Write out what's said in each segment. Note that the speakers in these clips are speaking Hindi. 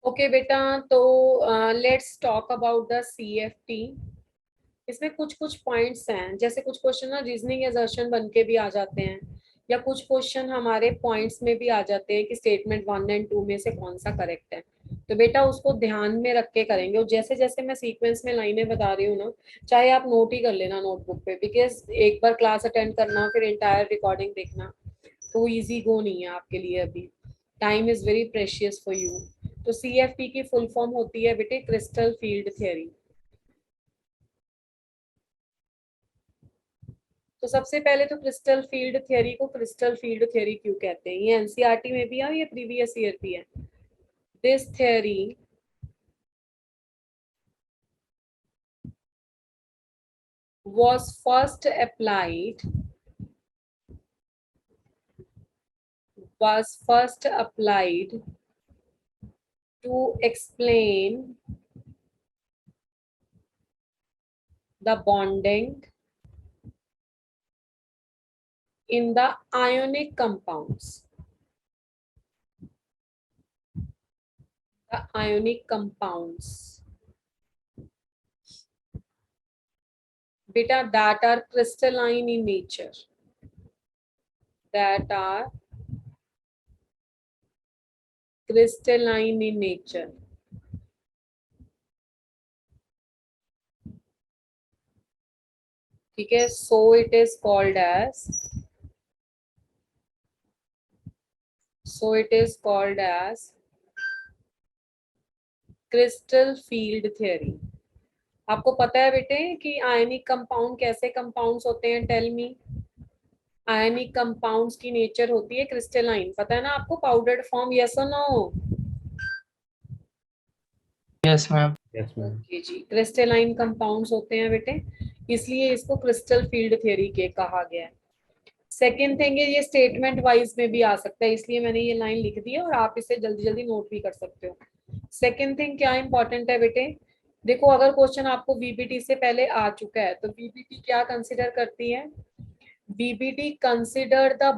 ओके बेटा, तो let's talk about the CFT। इसमें कुछ कुछ पॉइंट्स हैं, जैसे कुछ क्वेश्चन ना रीजनिंग असर्शन बन के भी आ जाते हैं, या कुछ क्वेश्चन हमारे पॉइंट्स में भी आ जाते हैं कि स्टेटमेंट 1 और 2 में से कौन सा करेक्ट है। तो बेटा उसको ध्यान में रख के करेंगे, और जैसे जैसे मैं सीक्वेंस में लाइनें बता रही हूँ ना, चाहे आप नोट ही कर लेना नोटबुक पे, बिकॉज एक बार क्लास अटेंड करना फिर इंटायर रिकॉर्डिंग देखना तो इजी गो नहीं है आपके लिए। अभी time is very precious for you. तो CFT की फुल फॉर्म होती है बेटे क्रिस्टल फील्ड थ्योरी। तो सबसे पहले तो क्रिस्टल फील्ड थ्योरी को क्रिस्टल फील्ड थ्योरी क्यों कहते हैं, ये एनसीईआरटी में भी है और ये प्रीवियस ईयर भी है। This theory was first applied was first applied to explain the bonding in the ionic compounds. The ionic compounds, beta, that are crystalline in nature, that are crystalline in nature. ठीक है, so it is called as, so it is called as crystal field theory. आपको पता है बेटे कि आयनिक कंपाउंड कैसे कंपाउंड्स होते हैं? Tell me. आयनिक कंपाउंड्स की नेचर होती है क्रिस्टलाइन, पता है ना आपको? पाउडर्ड फॉर्म, यस और नो? Yes ma'am. ओके जी, क्रिस्टलाइन कंपाउंड्स होते हैं बेटे, इसलिए इसको क्रिस्टल फील्ड थ्योरी के कहा गया है। सेकेंड थिंग है, ये स्टेटमेंट वाइज में भी आ सकता है, इसलिए मैंने ये लाइन लिख दी है और आप इसे जल्दी जल्दी नोट भी कर सकते हो। सेकेंड थिंग क्या इंपॉर्टेंट है बेटे, देखो अगर क्वेश्चन आपको VBT से पहले आ चुका है तो VBT क्या कंसिडर करती है? VBT consider the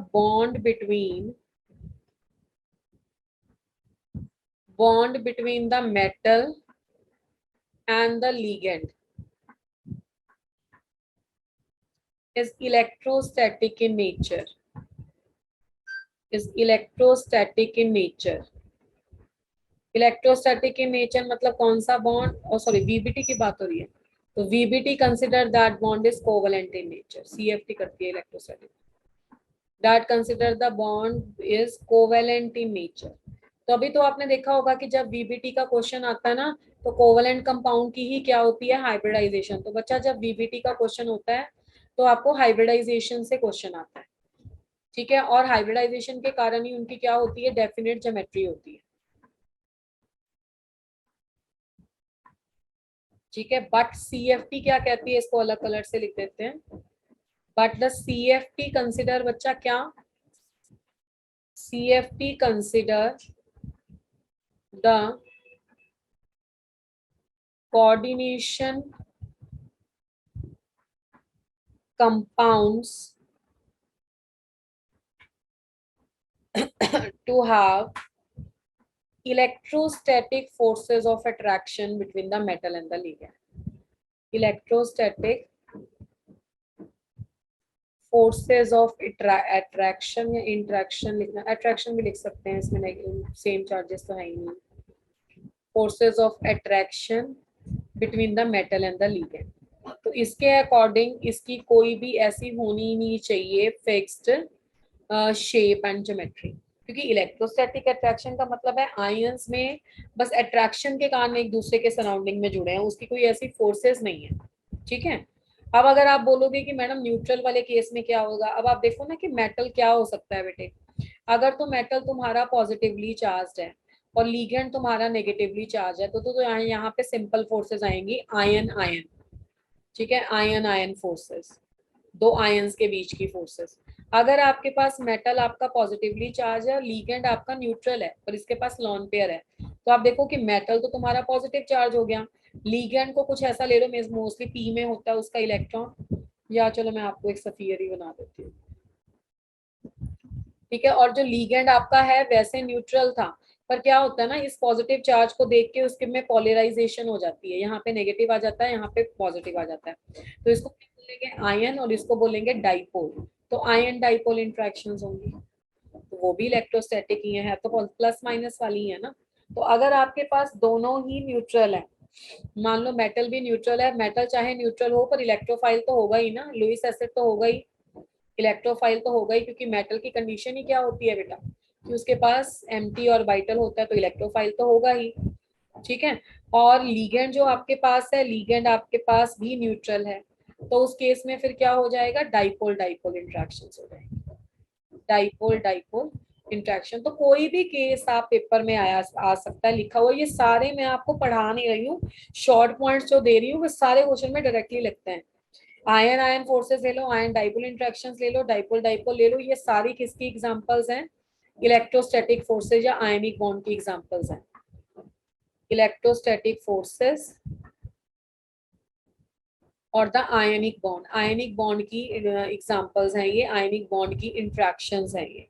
bond between the metal and the ligand is electrostatic in nature, is electrostatic in nature। Electrostatic in nature मतलब कौन सा बॉन्ड? और सॉरी, VBT की बात हो रही है, तो VBT consider that bond is covalent in nature. CFT करती है electrostatic, that consider the bond is covalent in nature. तो अभी तो आपने देखा होगा कि जब VBT का क्वेश्चन आता है ना, तो कोवेलेंट कंपाउंड की ही क्या होती है? हाइब्रिडाइजेशन। तो बच्चा जब VBT का क्वेश्चन होता है तो आपको हाइब्रिडाइजेशन से क्वेश्चन आता है, ठीक है? और हाइब्रिडाइजेशन के कारण ही उनकी क्या होती है? डेफिनेट ज्योमेट्री होती है, ठीक है? बट CFT क्या कहती है, इसको अलग कलर से लिख देते हैं। बट द CFT कंसिडर, बच्चा क्या? CFT consider the coordination compounds to have electrostatic forces of attraction between the metal and the ligand। electrostatic forces of attraction या इंट्रैक्शन लिखना, अट्रैक्शन भी लिख सकते हैं, इसमें सेम चार्जेस तो है ही नहीं। forces of attraction between the metal and the ligand। तो इसके अकॉर्डिंग इसकी कोई भी ऐसी होनी नहीं चाहिए फिक्स्ड शेप एंड ज्योमेट्री, क्योंकि इलेक्ट्रोस्टैटिक अट्रैक्शन का मतलब है आयंस में बस अट्रैक्शन के कारण एक दूसरे के सराउंडिंग में जुड़े हैं, उसकी कोई ऐसी फोर्सेस नहीं है, ठीक है? अब अगर आप बोलोगे कि मैडम न्यूट्रल वाले केस में क्या होगा, अब आप देखो ना कि मेटल क्या हो सकता है बेटे। अगर तो मेटल तुम्हारा पॉजिटिवली चार्ज है और लीगेंड तुम्हारा नेगेटिवली चार्ज है, तो यहाँ पे सिंपल फोर्सेस आएंगी, आयन आयन, ठीक है? आयन आयन फोर्सेस, दो आयंस के बीच की फोर्सेस। अगर आपके पास मेटल आपका पॉजिटिवली चार्ज है और लीगेंड आपका न्यूट्रल है और इसके पास लॉन पेयर है, तो आप देखो कि मेटल तो तुम्हारा पॉजिटिव चार्ज हो गया, लीगेंड को कुछ ऐसा ले लो, मोस्टली P में होता है उसका इलेक्ट्रॉन, या चलो मैं आपको एक सफियर ही बना देती हूँ, ठीक है? और जो लीगेंड आपका है वैसे न्यूट्रल था, पर क्या होता है ना, इस पॉजिटिव चार्ज को देख के उसके में पोलराइजेशन हो जाती है, यहाँ पे नेगेटिव आ जाता है, यहाँ पे पॉजिटिव आ जाता है, तो इसको बोलेंगे आयन और इसको बोलेंगे डाइपोल। तो आयन डाइपोल इंट्रैक्शंस होंगी, तो वो भी इलेक्ट्रोस्टैटिक ही है तो प्लस माइनस वाली ही है ना। तो अगर आपके पास दोनों ही न्यूट्रल है, मान लो मेटल भी न्यूट्रल है, मेटल चाहे न्यूट्रल हो पर इलेक्ट्रोफाइल तो होगा ही ना, लुईस एसिड तो होगा ही, इलेक्ट्रोफाइल तो होगा ही, क्योंकि मेटल की कंडीशन ही क्या होती है बेटा कि उसके पास एम्प्टी और वाइटल होता है, तो इलेक्ट्रोफाइल तो होगा ही। ठीक है, और लीगेंड जो आपके पास है, लीगेंड आपके पास भी न्यूट्रल है, तो उस केस में फिर क्या हो जाएगा, डाइपोल डाइपोल इंट्रैक्शन हो जाएगी, डाइपोल डाइपोल इंट्रैक्शन। तो कोई भी केस आप पेपर में आ सकता है लिखा हुआ, ये सारे मैं आपको पढ़ा नहीं रही हूँ, शॉर्ट पॉइंट्स जो दे रही हूँ वो सारे क्वेश्चन में डायरेक्टली लगते हैं। आयन आयन फोर्सेस ले लो, आयन डाइपोल इंट्रैक्शंस ले लो, डाइपोल डाइपोल ले लो, ये सारी किसकी एग्जांपल्स हैं, इलेक्ट्रोस्टैटिक फोर्सेज या आयनिक बॉन्ड की एग्जांपल्स हैं। इलेक्ट्रोस्टैटिक फोर्सेस और द आयनिक बॉन्ड की एग्जांपल्स हैं ये, आयनिक बॉन्ड की इंट्रैक्शंस हैं ये,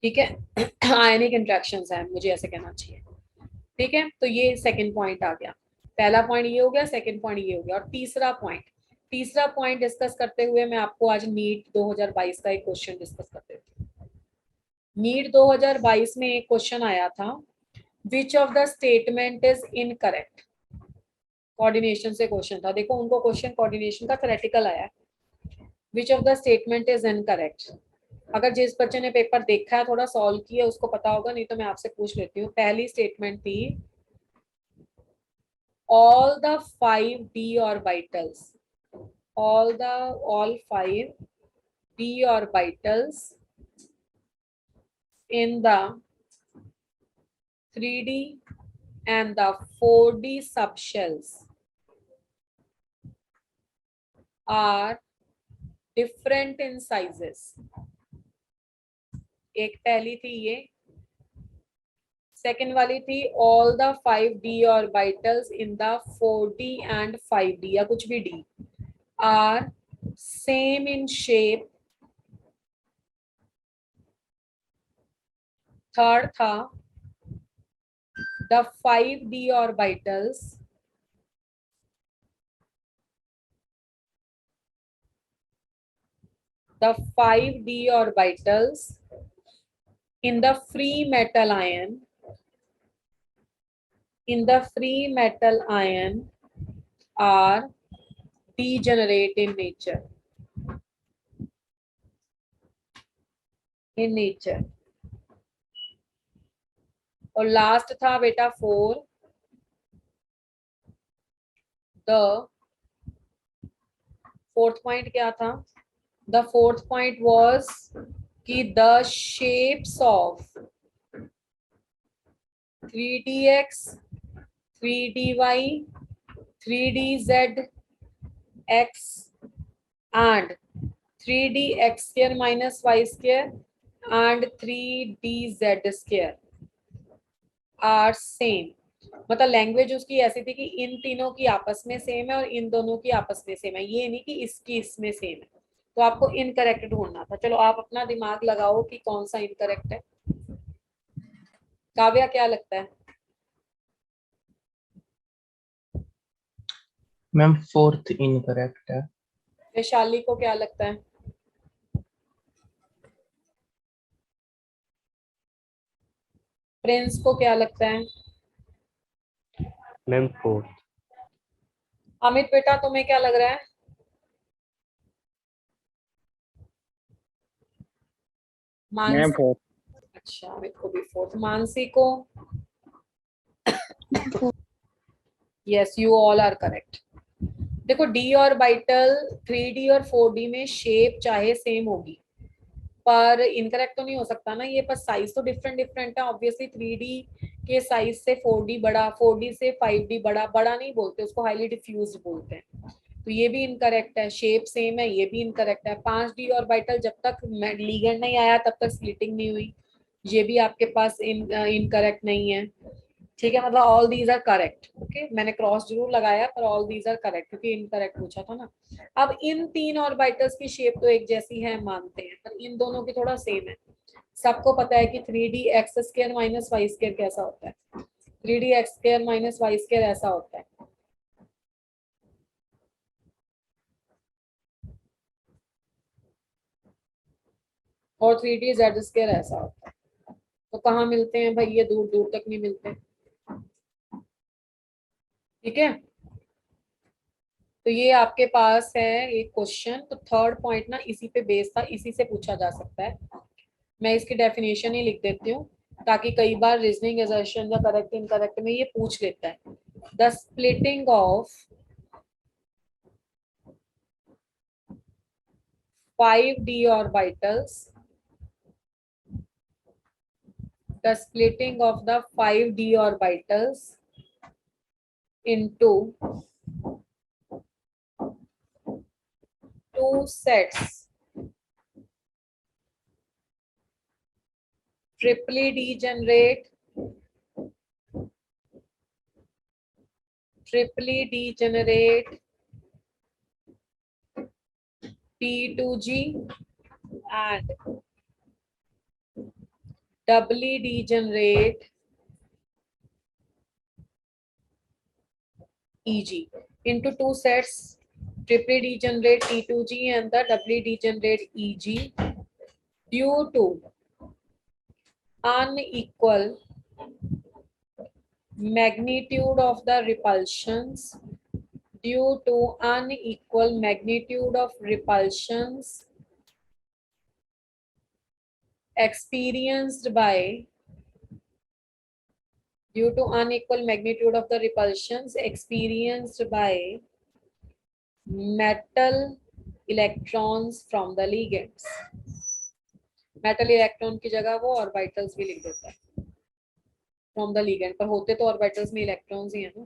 ठीक है। आयनिक इंट्रैक्शंस हैं, मुझे ऐसे कहना चाहिए। ठीक है, तो ये सेकंड पॉइंट आ गया, पहला पॉइंट ये हो गया, सेकंड पॉइंट ये हो गया, और तीसरा पॉइंट डिस्कस करते हुए मैं आपको आज नीट 2022 का एक क्वेश्चन डिस्कस करते हुए, नीट 2022 में एक क्वेश्चन आया था, which of the statement is incorrect. Coordination से क्वेश्चन था, देखो उनको क्वेश्चन कोऑर्डिनेशन का थ्योरेटिकल आया, which of the statement is incorrect. अगर जिस बच्चे ने पेपर देखा है, थोड़ा सॉल्व किया, उसको पता होगा, नहीं तो मैं आपसे पूछ लेती हूँ। पहली स्टेटमेंट थी, all the 5d orbitals, all 5d orbitals in the 3d and the 4d subshells are different in sizes। एक पहली थी ये, सेकेंड वाली थी all the 5d orbitals in the 4d and 5d या कुछ भी d are same in shape। Third था the 5d orbitals in the free metal ion are degenerate in nature। और लास्ट था बेटा 4, द फोर्थ पॉइंट क्या था, द फोर्थ पॉइंट वाज कि the shapes of 3dx 3dy 3dz x and 3dx square minus y square and 3dz square are same. मतलब लैंग्वेज उसकी ऐसी थी कि इन तीनों की आपस में सेम है और इन दोनों की आपस में सेम है, ये नहीं कि इसकी इसमें सेम है। तो आपको इनकरेक्ट ढूंढना था। चलो आप अपना दिमाग लगाओ कि कौन सा इनकरेक्ट है। काव्या क्या लगता है? मैम फोर्थ इनकरेक्ट है। वैशाली को क्या लगता है? प्रिंस को क्या लगता है? Ma'am fourth. अमित बेटा तुम्हें क्या लग रहा है? मैम मानसी? फोर्थ। अच्छा, अमित को भी फोर्थ। मानसी को? Yes, you all are correct. देखो डी ऑर्बिटल 3d और 4d में शेप चाहे सेम होगी पर इनकरेक्ट तो नहीं हो सकता ना ये, पर साइज तो डिफरेंट डिफरेंट है ऑब्वियसली। 3d के साइज से 4d बड़ा, 4d से 5d बड़ा, बड़ा नहीं बोलते उसको, हाईली डिफ्यूज बोलते हैं। तो ये भी इनकरेक्ट है, शेप सेम है, ये भी इनकरेक्ट है। 5d ऑर्बिटल जब तक लीगेंड नहीं आया तब तक स्प्लिटिंग नहीं हुई, ये भी आपके पास इनकरेक्ट नहीं है। ठीक है, मतलब all these are correct. Okay, मैंने क्रॉस जरूर लगाया पर ऑल दीज आर करेक्ट क्योंकि इनकरेक्ट पूछा था ना। अब इन तीन ऑर्बिटल्स की शेप तो एक जैसी है मानते हैं, पर इन दोनों की थोड़ा सेम है। सबको पता है कि 3d(x² - y² कैसा होता है, 3d(x² - y² ऐसा होता है। और 3d(z² ऐसा होता है। तो कहाँ मिलते हैं भाई, ये दूर दूर तक नहीं मिलते। ठीक है, तो ये आपके पास है एक क्वेश्चन। तो थर्ड पॉइंट ना इसी पे बेस था, इसी से पूछा जा सकता है। मैं इसकी डेफिनेशन ही लिख देती हूँ ताकि कई बार रीजनिंग असर्शन या करेक्ट इनकरेक्ट में ये पूछ लेता है। The splitting of 5d orbitals, the splitting of the 5d orbitals into two sets triply degenerate T2G and doubly degenerate EG into two sets triply degenerate T2G and the doubly degenerate EG due to unequal magnitude of the repulsions experienced by metal electrons from the ligands। Metal electron की जगह वो ऑर्बिटल्स भी लिख देता है फ्रॉम द लिगेंड, पर होते तो ऑर्बिटल्स में इलेक्ट्रॉन्स ही है ना।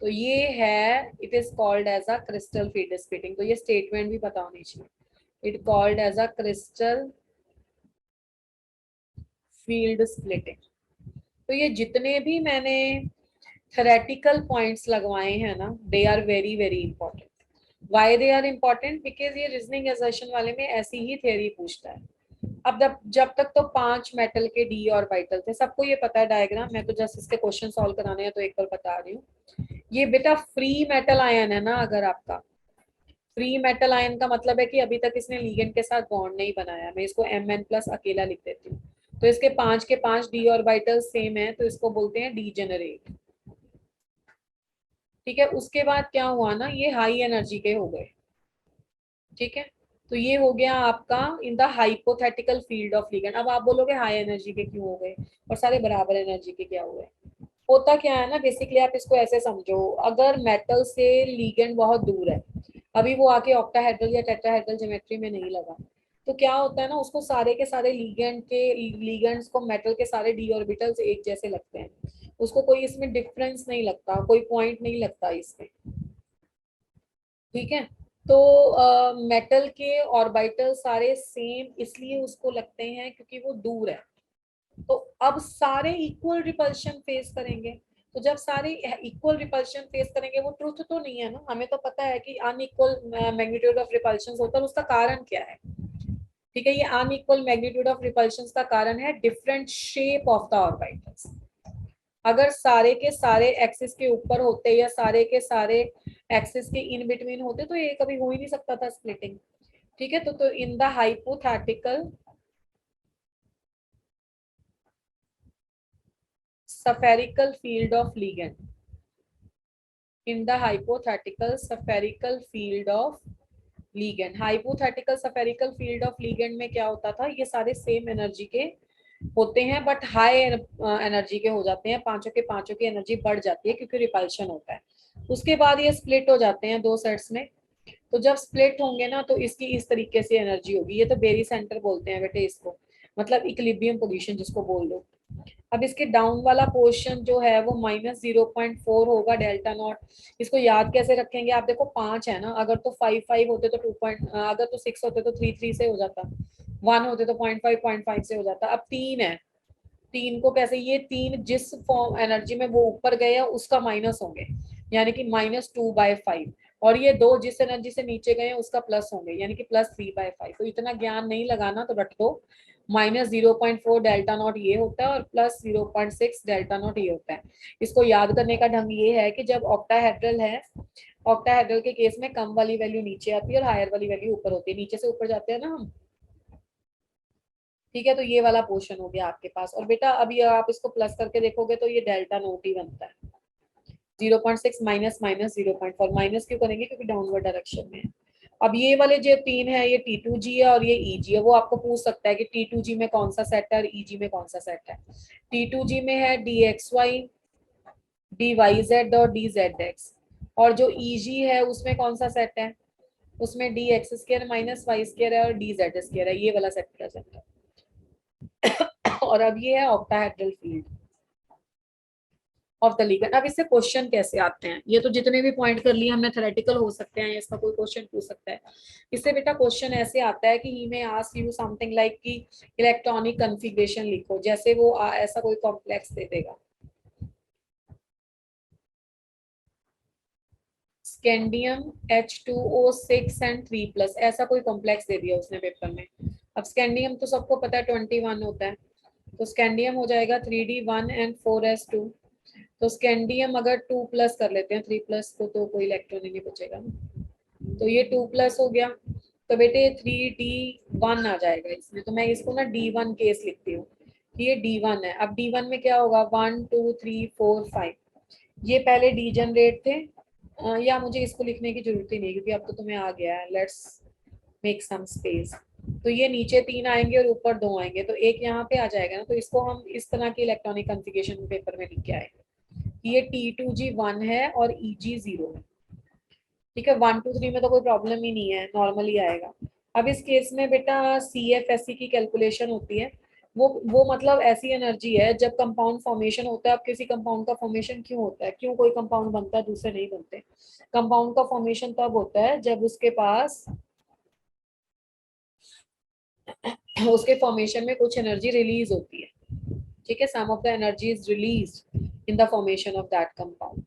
तो ये है, it is called as a crystal field splitting. तो ये स्टेटमेंट भी पता होनी चाहिए, it called as a crystal field splitting. तो ये जितने भी मैंने थेरेटिकल पॉइंट्स लगवाए हैं ना, they are very very important. Why they are important? Because ये रीजनिंग असर्शन वाले में ऐसी ही थ्योरी पूछता है। अब जब तक तो 5 मेटल के डी ऑर्बिटल थे, सबको ये पता है डायग्राम, मैं तो जस्ट इसके क्वेश्चन सॉल्व कराने हैं तो एक बार बता रही हूँ। ये बेटा फ्री मेटल आयन है ना, अगर आपका फ्री मेटल आयन का मतलब है कि अभी तक इसने लीगेंड के साथ बॉन्ड नहीं बनाया। मैं इसको Mn+ अकेला लिख देती हूँ। तो इसके 5 के 5 डी ऑर्बिटल सेम है, तो इसको बोलते हैं डीजेनरेट। ठीक है, उसके बाद क्या हुआ ना, ये हाई एनर्जी के हो गए। ठीक है, तो ये हो गया आपका in the hypothetical field of ligand. अब आप बोलोगे हाई एनर्जी के क्यों हो गए और सारे बराबर एनर्जी के क्या हुए? होता क्या है ना, बेसिकली आप इसको ऐसे समझो, अगर मेटल से लिगेंड बहुत दूर है, अभी वो आके ऑक्टाहेड्रल या टेट्राहेड्रल ज्योमेट्री में नहीं लगा, तो क्या होता है ना, उसको सारे के सारे लिगेंड्स को मेटल के सारे डी ऑर्बिटल्स एक जैसे लगते हैं, उसको कोई इसमें डिफरेंस नहीं लगता, कोई पॉइंट नहीं लगता इसमें। ठीक है, तो मेटल के ऑर्बिटल सारे सेम इसलिए उसको लगते हैं क्योंकि वो दूर है। तो अब सारे इक्वल रिपल्शन फेस करेंगे, तो जब सारे इक्वल रिपल्शन फेस करेंगे, वो ट्रूथ तो नहीं है ना, हमें तो पता है कि अनइक्वल मैग्नीट्यूड ऑफ रिपल्शन होता है, उसका कारण क्या है? ठीक है, ये अनइक्वल मैग्नीट्यूड ऑफ रिपल्शन का कारण है different shape of the orbitals. अगर सारे के सारे एक्सिस के ऊपर होते या सारे के सारे एक्सिस के इन बिटवीन होते तो ये कभी हो ही नहीं सकता था स्प्लिटिंग। ठीक है, तो in the hypothetical spherical field of ligand, in the hypothetical spherical field of ligand, hypothetical spherical field of ligand में क्या होता था, ये सारे सेम एनर्जी के होते हैं बट हाई एनर्जी के हो जाते हैं, पांचों के पांचों की एनर्जी बढ़ जाती है क्योंकि रिपल्शन होता है। उसके बाद ये स्प्लिट हो जाते हैं दो सेट्स में। तो जब स्प्लिट होंगे ना, तो इसकी इस तरीके से एनर्जी होगी, ये तो बेरी सेंटर बोलते हैं बेटे इसको, मतलब इक्विलिब्रियम पोजीशन जिसको बोल दो। अब इसके डाउन वाला पोर्शन जो है वो -0.4 होगा डेल्टा नॉट। इसको याद कैसे रखेंगे? आप देखो 5 है ना, अगर तो 5 होते तो 2 अगर तो 6 होते तो 3 से हो जाता, 1 होते तो 0.5 से हो जाता। अब 3 है, 3 को कैसे, ये 3 जिस फॉर्म एनर्जी में वो ऊपर गए उसका माइनस होंगे, यानी कि -2/5, और ये 2 जिस एनर्जी से नीचे गए उसका प्लस होंगे, यानी कि +3/5। तो इतना ज्ञान नहीं लगाना तो रट दो, -0.4 डेल्टा नॉट ये होता है और +0.6 डेल्टा नॉट ये होता है। इसको याद करने का ढंग ये है कि जब ऑक्टाहेड्रल है, ऑक्टाहेड्रल के केस में कम वाली वैल्यू नीचे आती है और हायर वाली वैल्यू ऊपर होती है, नीचे से ऊपर जाते हैं ना हम, ठीक है। तो ये वाला पोर्शन हो गया आपके पास। और बेटा अभी आप इसको प्लस करके देखोगे तो ये डेल्टा नोट ही बनता है। 0.6 माइनस माइनस 0.4, माइनस क्यों करेंगे क्योंकि डाउनवर्ड डायरेक्शन में है। अब ये वाले जो 3 है ये T2G है और ये EG है। वो आपको पूछ सकता है कि T2G में कौन सा सेट है और EG में कौन सा सेट है। T2G में है DXY, DYZ और DZX, और जो EG है उसमें कौन सा सेट है, उसमें DX square minus y square है और DZ स्क्वायर है, ये वाला सेट प्रेजेंट है। और अब ये है octahedral field of the ligand. अब इससे क्वेश्चन कैसे आते हैं, ये तो जितने भी पॉइंट कर लिए हमने थ्योरेटिकल हो सकते हैं, इसका कोई क्वेश्चन पूछ सकता है। इससे बेटा क्वेश्चन ऐसे आता है कि ही में आस्क यू समथिंग लाइक कि इलेक्ट्रॉनिक कॉन्फ़िगरेशन लिखो, जैसे वो ऐसा कोई कॉम्प्लेक्स दे देगा, स्कैंडियम H2O6 एंड 3+, ऐसा कोई कॉम्प्लेक्स दे दिया उसने पेपर में। अब स्कैंडियम तो सबको पता है 21 होता है, तो स्कैंडियम हो जाएगा 3D1 एंड 4s2। तो स्कैंडियम अगर 2+ कर लेते हैं, 3+ को तो कोई इलेक्ट्रॉन ही नहीं बचेगा ना, तो ये 2+ हो गया। तो बेटे 3D1 आ जाएगा इसमें, तो मैं इसको ना D1 केस लिखती हूँ, ये D1 है। अब D1 में क्या होगा, 1 2 3 4 5, ये पहले डी जनरेट थे। या मुझे इसको लिखने की जरूरत ही नहीं क्योंकि अब तो तुम्हें आ गया है, लेट्स मेक सम स्पेस। तो ये नीचे 3 आएंगे और ऊपर 2 आएंगे, तो एक यहाँ पे आ जाएगा ना, तो इसको हम इस तरह की इलेक्ट्रॉनिक कॉन्फ़िगरेशन पेपर में लिख के आएंगे। ये T2G1 है और EG0 है, ठीक है। 1 2 3 में तो कोई प्रॉब्लम ही नहीं है, नॉर्मल ही आएगा। अब इस केस में बेटा CFSE की कैलकुलेशन होती है। वो मतलब ऐसी एनर्जी है जब कंपाउंड फॉर्मेशन होता है। अब किसी कंपाउंड का फॉर्मेशन क्यों होता है, क्यों कोई कंपाउंड बनता है दूसरे नहीं बनते, कंपाउंड का फॉर्मेशन तब होता है जब उसके फॉर्मेशन में कुछ एनर्जी रिलीज होती है, ठीक है। Some of the energy is released in the formation of that compound,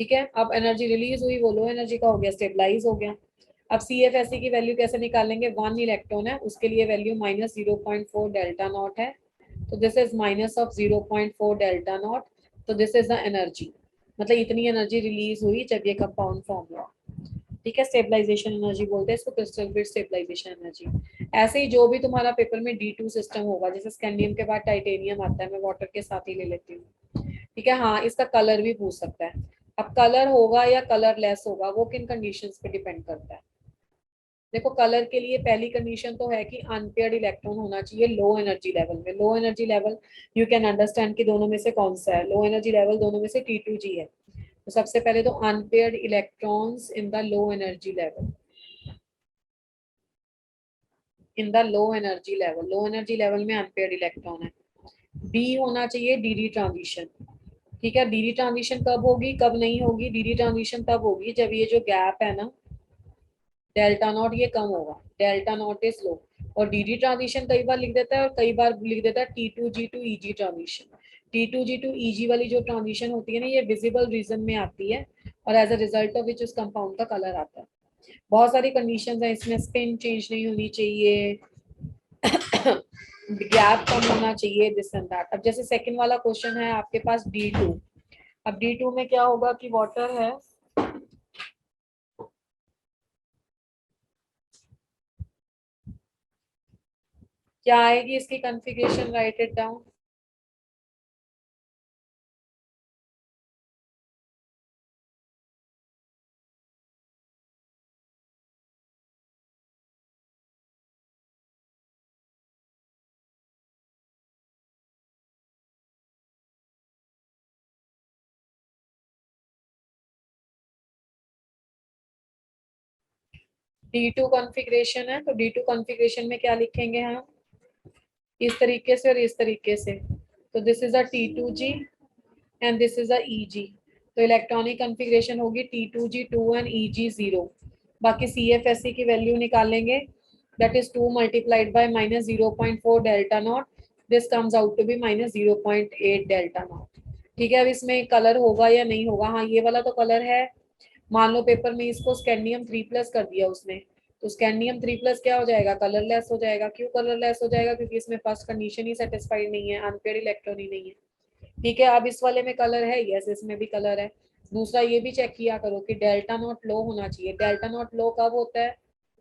ठीक है। अब एनर्जी रिलीज हुई, वो लो एनर्जी का हो गया, स्टेबलाइज हो गया। अब CFSE की वैल्यू कैसे निकालेंगे, 1 इलेक्ट्रॉन है, उसके लिए वैल्यू -0.4 डेल्टा नॉट है, तो this is minus of 0.4 delta naught, तो दिस इज द एनर्जी, मतलब इतनी एनर्जी रिलीज हुई जब ये कंपाउंड फॉर्म हुआ, ठीक है। स्टेबलाइजेशन एनर्जी बोलते हैं इसको, क्रिस्टल ग्रिड स्टेबलाइजेशन एनर्जी। ऐसे ही जो भी तुम्हारा पेपर में D2 सिस्टम होगा, जैसे स्कैंडियम के बाद टाइटेनियम आता है, मैं वाटर के साथ ही ले लेती हूँ, ठीक है। हाँ, इसका कलर भी पूछ सकता है। अब कलर होगा या कलर लेस होगा, वो किन कंडीशंस पे डिपेंड करता है। देखो कलर के लिए पहली कंडीशन तो है कि अनपेयर्ड इलेक्ट्रॉन होना चाहिए लो एनर्जी लेवल में। Low energy level you can understand कि दोनों में से कौन सा है, लो एनर्जी लेवल दोनों में से T2G है। तो सबसे पहले तो unpaired electrons in the low energy level, in the low energy level, low energy level में अनपेयर्ड इलेक्ट्रॉन है। बी होना चाहिए DD ट्रांजिशन, ठीक है। DD ट्रांजिशन कब होगी कब नहीं होगी, DD ट्रांजिशन तब होगी जब ये जो गैप है ना डेल्टा नॉट ये कम होगा, डेल्टा नॉट इज लो। और DD ट्रांजिशन कई बार लिख देता है और कई बार लिख देता है T2G to EG transition. T2G to EG वाली जो ट्रांजिशन होती है ना, ये विजिबल रीजन में आती है और as a result of which उस कंपाउंड का कलर आता है। बहुत सारी कंडीशंस है इसमें, स्पिन चेंज नहीं होनी चाहिए, गैप कम होना चाहिए, दिस एंड दैट। अब जैसे सेकंड वाला क्वेश्चन है आपके पास D2। अब D2 में क्या होगा कि वाटर है, क्या आएगी इसकी configuration, right it down. D2 configuration है, तो D2 कॉन्फ़िगरेशन में क्या लिखेंगे हम, इस तरीके से और इस तरीके से। तो this is a T2G and this is a EG। तो इलेक्ट्रॉनिक कॉन्फ़िगरेशन होगी T2G2 एंड EG0। बाकी CFSE की वैल्यू निकालेंगे, that is 2 multiplied by -0.4 delta naught, this comes out to be -0.8 delta naught, ठीक है। अब इसमें कलर होगा या नहीं होगा, हाँ ये वाला तो कलर है। मान लो पेपर में इसको स्कैंडियम 3+ कर दिया उसने, तो स्कैंडियम 3+ क्या हो जाएगा, कलरलेस हो जाएगा। क्यों कलरलेस हो जाएगा, क्योंकि इसमें फर्स्ट कंडीशन ही सेटिस्फाइड नहीं है, अनपेयर्ड इलेक्ट्रॉन ही नहीं है। ठीक है, अब इस वाले में कलर है, यस इसमें भी कलर है। दूसरा ये भी चेक किया करो कि डेल्टा नॉट लो होना चाहिए। डेल्टा नॉट लो कब होता है,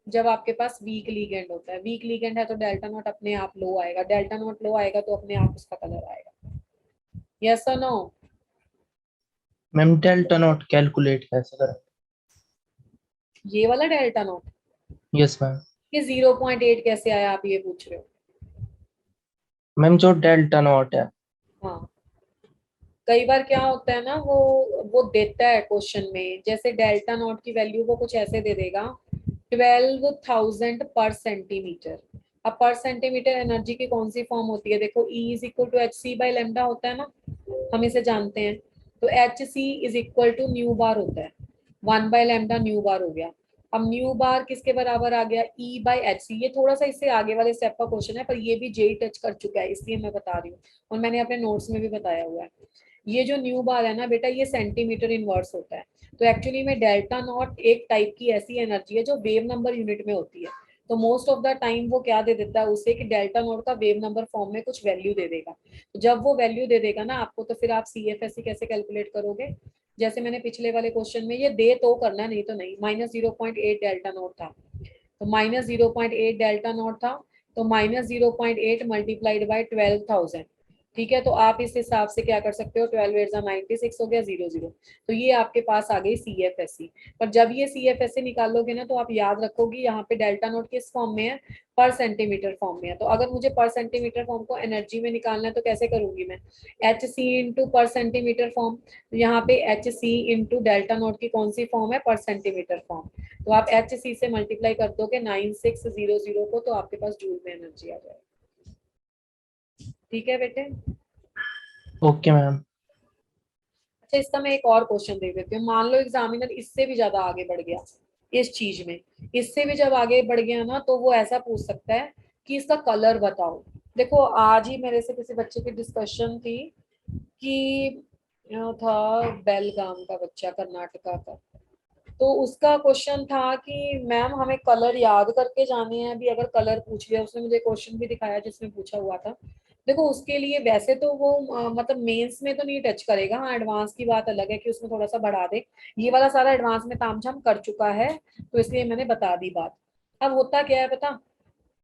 जब आपके पास वीक लिगेंड होता है। वीक लिगेंड है तो डेल्टा नॉट अपने आप लो आएगा, डेल्टा नॉट लो आएगा तो अपने आप उसका कलर आएगा। यस और no? Ma'am delta naught calculate कैसे करें? ये वाला डेल्टा नॉट, यस मैम। ये 0.8 कैसे आया, आप ये पूछ रहे हो? मैम जो डेल्टा नॉट है। हाँ, कई बार क्या होता है ना, वो देता है क्वेश्चन में, जैसे डेल्टा नॉट की वैल्यू वो कुछ ऐसे दे देगा 12,000 पर सेंटीमीटर। अब पर सेंटीमीटर एनर्जी की कौन सी फॉर्म होती है, देखो E is equal to H C by lambda होता है ना, हम इसे जानते हैं। तो H C is equal to nu bar होता है, 1 बाय लेमडा न्यू बार हो गया। अब न्यू बार किसके बराबर आ गया, E बाई एच सी। ये थोड़ा सा इससे आगे वाले स्टेप का क्वेश्चन है, पर ये भी जेई टच कर चुका है, इसलिए मैं बता रही हूँ, और मैंने अपने नोट्स में भी बताया हुआ है। ये जो न्यू बार है ना बेटा, ये सेंटीमीटर इनवर्स होता है। तो एक्चुअली में डेल्टा नॉट एक टाइप की ऐसी एनर्जी है जो वेव नंबर यूनिट में होती है। तो मोस्ट ऑफ द टाइम वो क्या दे देता है उसे, कि डेल्टा नॉट का वेव नंबर फॉर्म में कुछ वैल्यू दे देगा। तो जब वो वैल्यू दे देगा ना आपको, तो फिर आप CFSE कैसे कैलकुलेट करोगे, जैसे मैंने पिछले वाले क्वेश्चन में ये दे तो करना, नहीं तो नहीं। -0.8 डेल्टा नॉट था, तो -0.8 डेल्टा नॉट था, तो -0.8 मल्टीप्लाइड बाई 12,000। ठीक है, तो आप इस हिसाब से क्या कर सकते हो, 12 8 96 हो गया, 0 0। तो ये आपके पास आ गई CFSE। पर जब ये CFSE निकालोगे ना, तो आप याद रखोगी यहाँ पे डेल्टा नोट किस फॉर्म में है, पर सेंटीमीटर फॉर्म में है। तो अगर मुझे पर सेंटीमीटर फॉर्म को एनर्जी में निकालना है तो कैसे करूंगी मैं, एच सी इंटू पर सेंटीमीटर फॉर्म। तो यहाँ पे H C into delta naught की कौन सी फॉर्म है, पर सेंटीमीटर फॉर्म। तो आप एच सी से मल्टीप्लाई कर दोगे 9600 को, तो आपके पास जूल में एनर्जी आ जाएगी। ठीक है बेटे? Okay ma'am. अच्छा, इसका मैं एक और क्वेश्चन दे देती हूँ। मान लो एग्जामिनर इससे भी ज्यादा आगे बढ़ गया इस चीज में, इससे भी जब आगे बढ़ गया ना, तो वो ऐसा पूछ सकता है कि इसका कलर बताओ। देखो आज ही मेरे से किसी बच्चे की डिस्कशन थी कि था बेलगाम का बच्चा, कर्नाटका का। तो उसका क्वेश्चन था कि मैम हमें कलर याद करके जाने हैं। अभी अगर कलर पूछ लिया, उसने मुझे क्वेश्चन भी दिखाया जिसमें पूछा हुआ था। देखो उसके लिए वैसे तो वो मतलब मेंस में तो नहीं टच करेगा, हाँ एडवांस की बात अलग है कि उसमें थोड़ा सा बढ़ा दे। ये वाला सारा एडवांस में तामझाम कर चुका है, तो इसलिए मैंने बता दी बात। अब होता क्या है पता,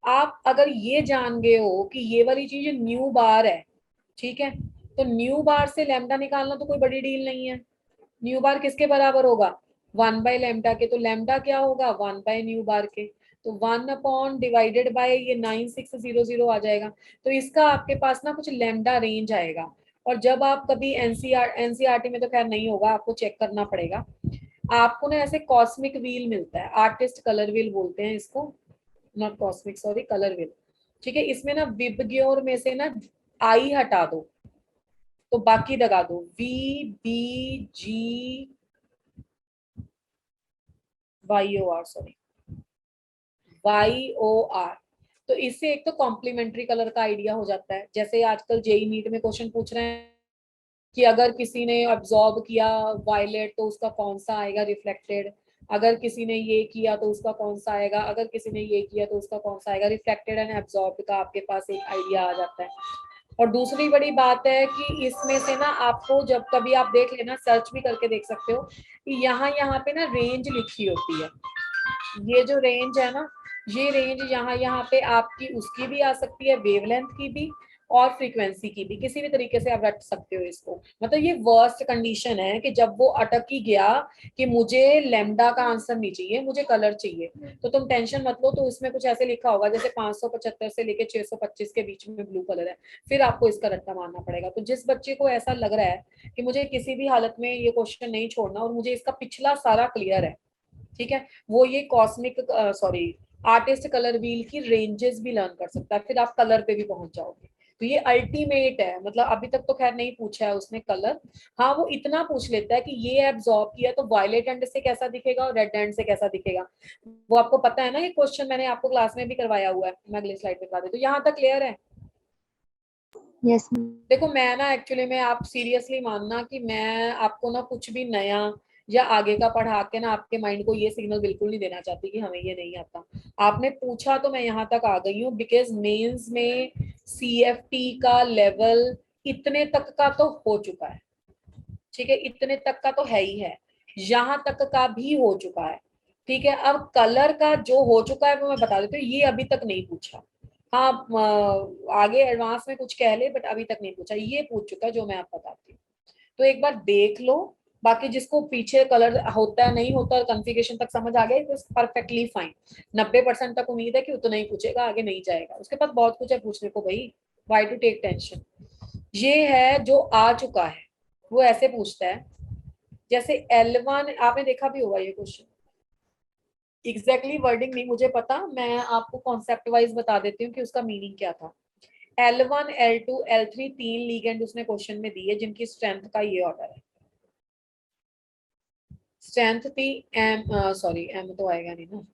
आप अगर ये जान गए हो कि ये वाली चीज न्यू बार है, ठीक है, तो न्यू बार से लैम्डा निकालना तो कोई बड़ी डील नहीं है। न्यू बार किसके बराबर होगा, 1 बाय लैम्डा के। तो लैम्डा क्या होगा, 1 बाय न्यू बार के। तो 1 अपॉन डिवाइडेड बाय ये 9600 आ जाएगा। तो इसका आपके पास ना कुछ लैम्डा रेंज आएगा। और जब आप कभी एनसीआरटी में तो खैर नहीं होगा, आपको चेक करना पड़ेगा। आपको ना ऐसे कॉस्मिक व्हील मिलता है, आर्टिस्ट कलर व्हील बोलते हैं इसको, not cosmic sorry, colour wheel. ठीक है, इसमें ना विबग्योर में से ना आई हटा दो, तो बाकी लगा दो VBGYOR, सॉरी YOR। तो इससे एक तो कॉम्प्लीमेंट्री कलर का आइडिया हो जाता है। जैसे आजकल जेई नीट में क्वेश्चन पूछ रहे हैं कि अगर किसी ने अब्सॉर्ब किया वायलेट तो उसका कौन सा आएगा रिफ्लेक्टेड, अगर किसी ने ये किया तो उसका कौन सा आएगा, अगर किसी ने ये किया तो उसका कौन सा आएगा। रिफ्लेक्टेड एंड एब्सॉर्ब का आपके पास एक आइडिया आ जाता है। और दूसरी बड़ी बात है कि इसमें से ना आपको जब कभी आप देख लेना, सर्च भी करके देख सकते हो कि यहाँ यहाँ पे ना रेंज लिखी होती है। ये जो रेंज है ना, ये रेंज यहाँ पे आपकी उसकी भी आ सकती है, वेवलेंथ की भी और फ्रीक्वेंसी की भी, किसी भी तरीके से आप रख सकते हो इसको। मतलब ये वर्स्ट कंडीशन है कि जब वो अटक ही गया कि मुझे लैम्डा का आंसर नहीं चाहिए, मुझे कलर चाहिए, तो तुम टेंशन मत लो। तो इसमें कुछ ऐसे लिखा होगा जैसे 575 से लेके 625 के बीच में ब्लू कलर है, फिर आपको इसका रट्टा मारना पड़ेगा। तो जिस बच्चे को ऐसा लग रहा है कि मुझे किसी भी हालत में ये क्वेश्चन नहीं छोड़ना और मुझे इसका पिछला सारा क्लियर है, ठीक है, वो ये cosmic sorry artist colour wheel की रेंजेस भी लर्न कर सकता है, फिर आप कलर पे भी पहुंच जाओगे। तो ये अल्टीमेट है। मतलब अभी तक तो खैर नहीं पूछा है उसने कलर, हाँ वो इतना पूछ लेता है कि ये एब्जॉर्ब किया तो वायलेट एंड से कैसा दिखेगा और रेड एंड से कैसा दिखेगा। वो आपको पता है ना, ये क्वेश्चन मैंने आपको क्लास में भी करवाया हुआ है, मैं अगली स्लाइड पे बता देती हूँ। यहाँ तक क्लियर है? यस देखो मैं ना एक्चुअली में, आप सीरियसली मानना कि मैं आपको ना कुछ भी नया या आगे का पढ़ा के ना आपके माइंड को ये सिग्नल बिल्कुल नहीं देना चाहती कि हमें ये नहीं आता। आपने पूछा तो मैं यहाँ तक आ गई हूँ, बिकॉज मेंस में CFT का लेवल इतने तक का तो हो चुका है, ठीक है, इतने तक का तो है ही है, यहाँ तक का भी हो चुका है, ठीक है। अब कलर का जो हो चुका है वो मैं बता देती हूँ, ये अभी तक नहीं पूछा। हाँ, आगे एडवांस में कुछ कह ले, बट अभी तक नहीं पूछा, ये पूछ चुका है जो मैं आपको बताती हूँ। तो एक बार देख लो, बाकी जिसको पीछे कलर होता है नहीं होता, कॉन्फ़िगरेशन तक समझ आ गया तो परफेक्टली फाइन। 90% तक उम्मीद है कि उतना ही पूछेगा, आगे नहीं जाएगा, उसके पास बहुत कुछ है पूछने को भाई, वाई टू टेक टेंशन। ये है जो आ चुका है, वो ऐसे पूछता है जैसे L1, आपने देखा भी होगा ये क्वेश्चन, एग्जैक्टली वर्डिंग नहीं मुझे पता, मैं आपको कॉन्सेप्ट वाइज बता देती हूँ कि उसका मीनिंग क्या था। L1, L2, L3 तीन लीगेंड उसने क्वेश्चन में दी है, जिनकी स्ट्रेंथ का ये ऑर्डर है। स्ट्रेंथ थी एम, सॉरी एम तो आएगा नहीं ना,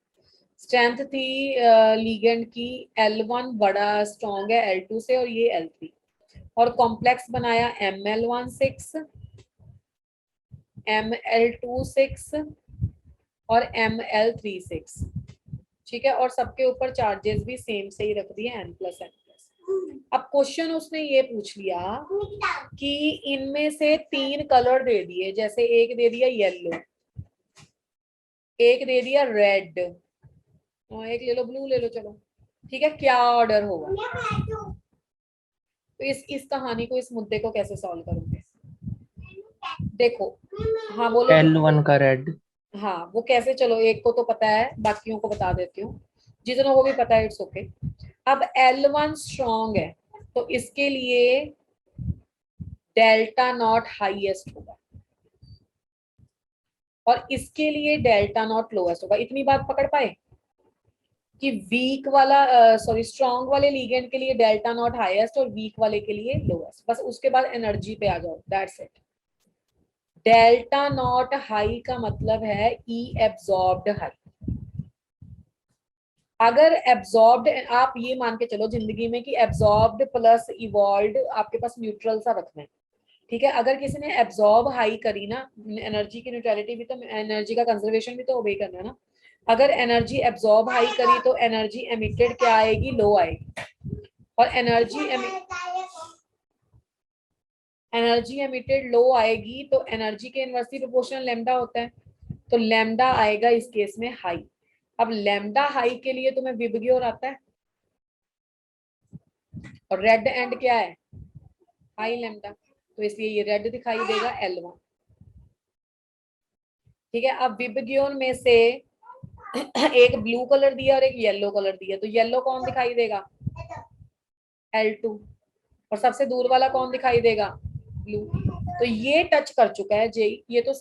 स्ट्रेंथ थी लीगेंड की L1 बड़ा स्ट्रॉन्ग है L2 से और ये L3, और कॉम्प्लेक्स बनाया ML1 6, ML2 6 और ML3 6, ठीक है, और सबके ऊपर चार्जेस भी सेम से ही रख दिए n+n+। अब क्वेश्चन उसने ये पूछ लिया कि इनमें से तीन कलर दे दिए, जैसे एक दे दिया येलो, एक दे दिया रेड, एक ले लो ब्लू ले लो, चलो ठीक है, क्या ऑर्डर होगा? तो इस कहानी को, इस मुद्दे को कैसे सॉल्व करोगे? देखो, हाँ बोलो। L1 का रेड। हाँ वो कैसे, चलो एक को तो पता है, बाकियों को बता देती हूँ, जितनों को भी पता है इट्स ओके। अब L1 स्ट्रॉन्ग है तो इसके लिए डेल्टा नॉट हाईएस्ट होगा और इसके लिए डेल्टा नॉट लोएस्ट होगा। इतनी बात पकड़ पाए कि वीक वाला, सॉरी स्ट्रॉन्ग वाले लीगेंड के लिए डेल्टा नॉट हाईएस्ट और वीक वाले के लिए लोएस्ट, बस उसके बाद एनर्जी पे आ जाओ, that's it. Delta not high का मतलब है ई एब्जॉर्ब्ड हाई। अगर एब्जॉर्ब्ड, आप ये मान के चलो जिंदगी में कि एब्जॉर्ब्ड प्लस इवॉल्व्ड आपके पास न्यूट्रल सा रखना है, ठीक है। अगर किसी ने एब्जॉर्ब हाई करी ना, एनर्जी की न्यूट्रलिटी भी तो, एनर्जी का कंजर्वेशन भी तो ओबे करना है ना। अगर एनर्जी एब्जॉर्ब हाई करी तो एनर्जी एमिटेड क्या आएगी? लो आएगी। और एनर्जी एमिटेड लो आएगी तो एनर्जी के इनवर्सली प्रोपोर्शनल लैम्डा होता है, तो लैम्डा आएगा इस केस में हाई। अब लैम्डा हाई के लिए तुम्हें विबग्योर आता है और रेड एंड क्या है? हाई लैम्डा, तो इसलिए ये रेड दिखाई देगा L1, ठीक है। अब विबग्योर में से एक ब्लू कलर दिया और एक येलो कलर दिया, तो येलो कौन दिखाई देगा? L2, और सबसे दूर वाला कौन दिखाई देगा? ब्लू। तो ये टच कर चुका है जेई, ये तो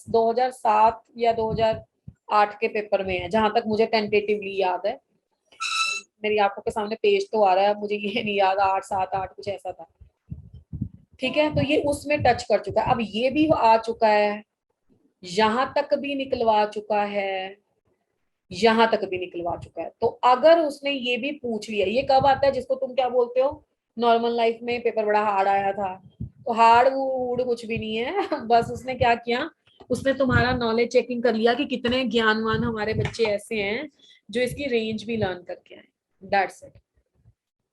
2007 या 2008 के पेपर में है, जहां तक मुझे टेंटेटिवली याद है, मेरी आंखों के सामने पेज तो आ रहा है, मुझे ये नहीं याद 8, 7, 8 कुछ ऐसा था, ठीक है। तो ये उसमें टच कर चुका है। अब ये भी आ चुका है, यहां तक भी निकलवा चुका है, यहां तक भी निकलवा चुका है। तो अगर उसने ये भी पूछ लिया, ये कब आता है जिसको तुम क्या बोलते हो नॉर्मल लाइफ में, पेपर बड़ा हार्ड आया था, तो हार्ड वूड कुछ भी नहीं है बस उसने क्या किया, उसने तुम्हारा नॉलेज चेकिंग कर लिया कि कितने ज्ञानवान हमारे बच्चे ऐसे हैं जो इसकी रेंज भी लर्न करके आए, दैट्स इट।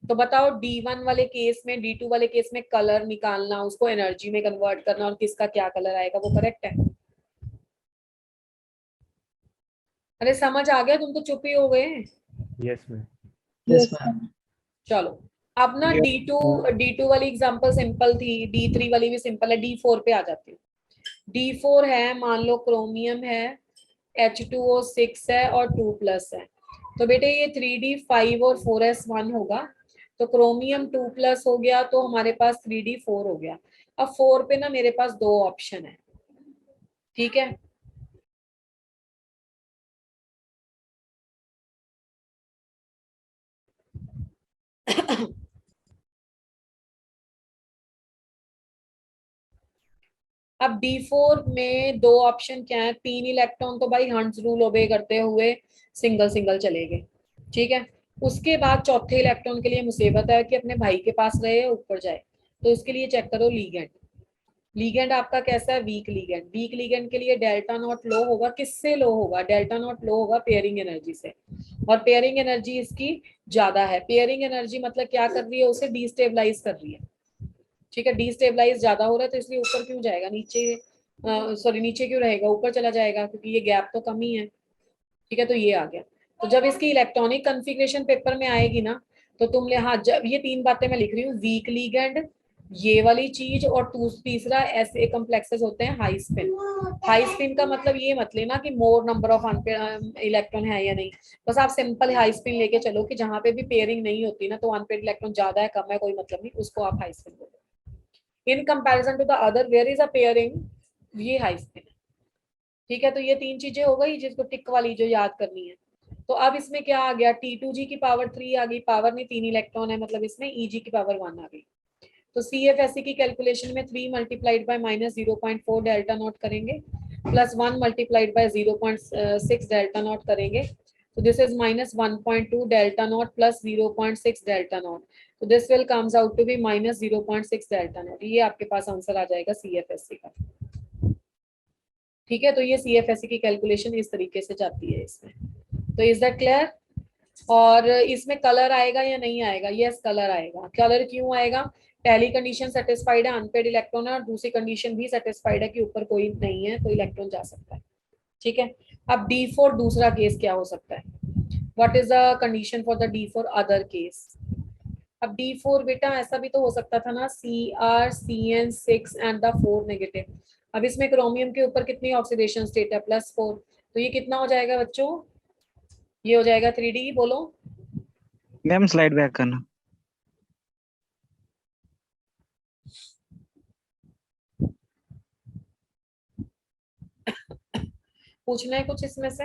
तो बताओ D1 वाले केस में, D2 वाले केस में कलर निकालना, उसको एनर्जी में कन्वर्ट करना और किसका क्या कलर आएगा, वो करेक्ट है? अरे समझ आ गया? तुम तो चुप ही हो गए। Yes ma'am. Yes, ma'am. चलो, अब ना D2 वाली एग्जांपल सिंपल थी, D3 वाली भी सिंपल है, D4 पे आ जाती हूँ। D4 है, मान लो क्रोमियम है, H2O6 है और 2+ है, तो बेटे ये 3D5 और 4S1 होगा, तो क्रोमियम 2+ हो गया, तो हमारे पास 3D4 हो गया। अब 4 पे ना मेरे पास दो ऑप्शन है, ठीक है। अब D4 में दो ऑप्शन क्या है? 3 इलेक्ट्रॉन तो भाई हंट्स रूल ओबे करते हुए सिंगल सिंगल चले गए, ठीक है। उसके बाद चौथे इलेक्ट्रॉन के लिए मुसीबत है कि अपने भाई के पास रहे ऊपर जाए, तो उसके लिए चेक करो लीगेंड। लीगेंड आपका कैसा है, वीक लीगेंड। वीक लीगेंड के लिए डेल्टा नॉट लो होगा, किससे लो होगा, डेल्टा नॉट लो होगा पेयरिंग एनर्जी से, और पेयरिंग एनर्जी इसकी ज्यादा है। पेयरिंग एनर्जी मतलब क्या कर रही है, उसे डिस्टेबलाइज कर रही है, ठीक है, डिस्टेबलाइज ज्यादा हो रहा है, तो इसलिए ऊपर क्यों जाएगा, नीचे सॉरी नीचे क्यों रहेगा, ऊपर चला जाएगा, क्योंकि ये गैप तो कम ही है, ठीक है। तो ये आ गया। तो जब इसकी इलेक्ट्रॉनिक कॉन्फ़िगरेशन पेपर में आएगी ना, तो तुम ले, हाँ, जब ये तीन बातें मैं लिख रही हूँ, वीक लीगेंड, ये वाली चीज, और तीसरा ऐसे कॉम्प्लेक्सेस होते हैं हाई स्पिन। हाई स्पिन का मतलब ये मत लेना कि मोर नंबर ऑफ इलेक्ट्रॉन है या नहीं, बस आप सिंपल हाई स्पिन लेके चलो कि जहां पे भी पेयरिंग नहीं होती ना, तो अनपेड इलेक्ट्रॉन ज्यादा है कम है कोई मतलब नहीं, उसको आप हाई स्पिन बोलो। In comparison to the other where is a pairing, ये हाई स्पिन है, ठीक है। तो ये तीन चीजें हो गई जिसको टिक वाली जो याद करनी है। तो अब इसमें क्या आ गया, T2G की पावर 3 आ गई, पावर नहीं 3 इलेक्ट्रॉन है, मतलब इसमें EG की पावर 1 आ गई। तो CFSE की कैलकुलेशन में 3 मल्टीप्लाइड बाय -0.4 डेल्टा नॉट करेंगे, plus 1 multiplied by 0.6 delta naught करेंगे, तो this is -1.2 delta naught plus 0.6 delta naught, तो this will comes out to be -0.6 delta naught. ये आपके पास आंसर आ जाएगा CFSE का, ठीक है। तो ये CFSE की कैलकुलेशन इस तरीके से जाती है इसमें। तो इज दैट क्लियर? और इसमें कलर आएगा या नहीं आएगा? यस, कलर आएगा। कलर क्यों आएगा? पहली कंडीशन सेटिस्फाइड है, अनपेड इलेक्ट्रॉन है, और दूसरी कंडीशन भी सेटिस्फाइड है कि ऊपर कोई नहीं है तो इलेक्ट्रॉन जा सकता है, ठीक है। अब D4 दूसरा केस क्या हो सकता है? What is the condition for the D4 other case? अब D4 बेटा ऐसा भी तो हो सकता था ना, CrCN6 एंड द 4 नेगेटिव। अब इसमें क्रोमियम के ऊपर कितनी ऑक्सीडेशन स्टेट है, +4, तो ये कितना हो जाएगा बच्चों? ये हो जाएगा 3D, बोलो। मैम स्लाइड बैक करना। पूछना है कुछ इसमें से?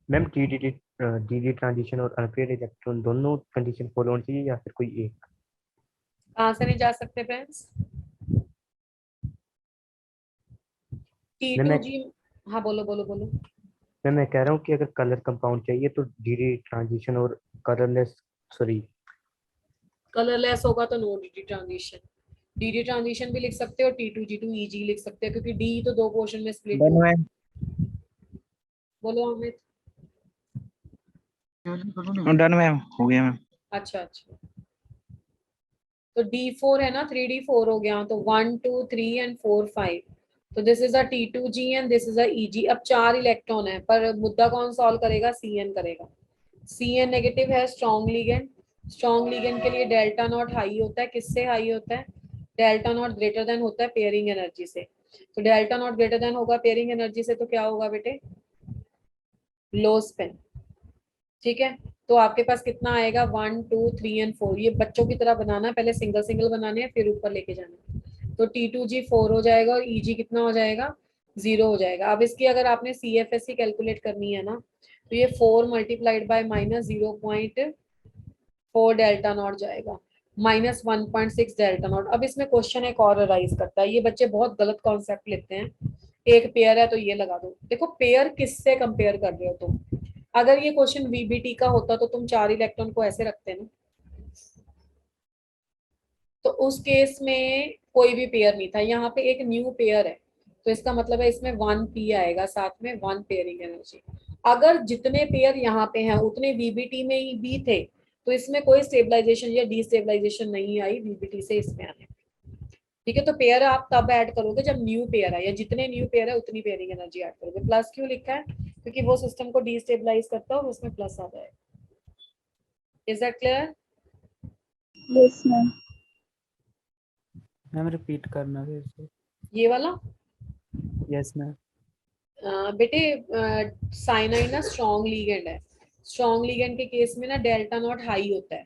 मैम डी ट्रांजिशन और अनपेड इलेक्ट्रॉन दोनों कंडीशन फॉलो होनी चाहिए या फिर कोई एक? कहाँ से नहीं जा सकते फ्रेंड्स? मैम मैं T2G, हाँ बोलो बोलो बोलो। मैं कह रहा हूँ कि अगर कलर कंपाउंड चाहिए तो डी ट्रांजिशन और कलरलेस, सॉरी, कलरलेस होगा तो no DD transition. DD transition भी लिख सकते हो, T2G2 EG लिख सकते हो, क्योंकि D तो दो पोर्शन में स्प्लिट डन हो। मैम। बोलो अमित। डन मैम, हो गया मैम। अच्छा अच्छा, तो D4 है ना, 3D4 हो गया, तो 1 2 3 एंड 4 5, तो this is a T2G and this is a EG। अब 4 इलेक्ट्रॉन है, पर मुद्दा कौन सॉल्व करेगा? CN करेगा। CN नेगेटिव है, स्ट्रॉन्ग लिगेंड। स्ट्रॉन्ग लिगेंड के लिए डेल्टा नॉट हाई होता है, किससे हाई होता है? डेल्टा नॉट ग्रेटर देन होता है पेयरिंग एनर्जी से। तो डेल्टा नॉट ग्रेटर देन होगा पेयरिंग एनर्जी से, तो क्या होगा बेटे? लो स्पिन, ठीक है। तो आपके पास कितना आएगा? 1 2 3 एंड 4। ये बच्चों की तरह बनाना है, पहले सिंगल सिंगल बनाने हैं फिर ऊपर लेके जाना है। तो T2G 4 हो जाएगा और EG कितना हो जाएगा? 0 हो जाएगा। अब इसकी अगर आपने CFSE कैलकुलेट करनी है ना, तो ये 4 मल्टीप्लाइड बाय -0.4 डेल्टा नॉट जाएगा, -1.6 डेल्टा नॉट। अब इसमें क्वेश्चन एक और अराइज करता है, ये बच्चे बहुत गलत कॉन्सेप्ट लेते हैं। एक पेयर है तो ये लगा दो, देखो पेयर किससे कंपेयर कर रहे हो तुम? अगर ये क्वेश्चन VBT का होता तो तुम 4 इलेक्ट्रॉन को ऐसे रखते ना, तो उस केस में कोई भी पेयर नहीं था, यहाँ पे एक न्यू पेयर है, तो इसका मतलब है इसमें 1p आएगा, साथ में 1 पेयरिंग एनर्जी। अगर जितने पेयर यहाँ पे हैं उतने VBT में ही भी थे, तो इसमें कोई स्टेबलाइजेशन या डिस्टेबलाइजेशन नहीं आई VBT से इसमें आने, ठीक है। तो पेयर आप तब ऐड करोगे जब न्यू पेयर है, या जितने न्यू पेयर है उतनी पेयरिंग एनर्जी ऐड करोगे। प्लस क्यों लिखा है? क्योंकि वो सिस्टम को डिस्टेबलाइज करता है और उसमें प्लस आ जाएगा। Is that clear? Yes, ma'am. Ma'am repeat करना फिर से। ये वाला यस मैम। बेटे साइनाइड ना स्ट्रॉन्ग लीगेंड है, स्ट्रॉन्ग लीगेंड के केस में ना डेल्टा नॉट हाई होता है,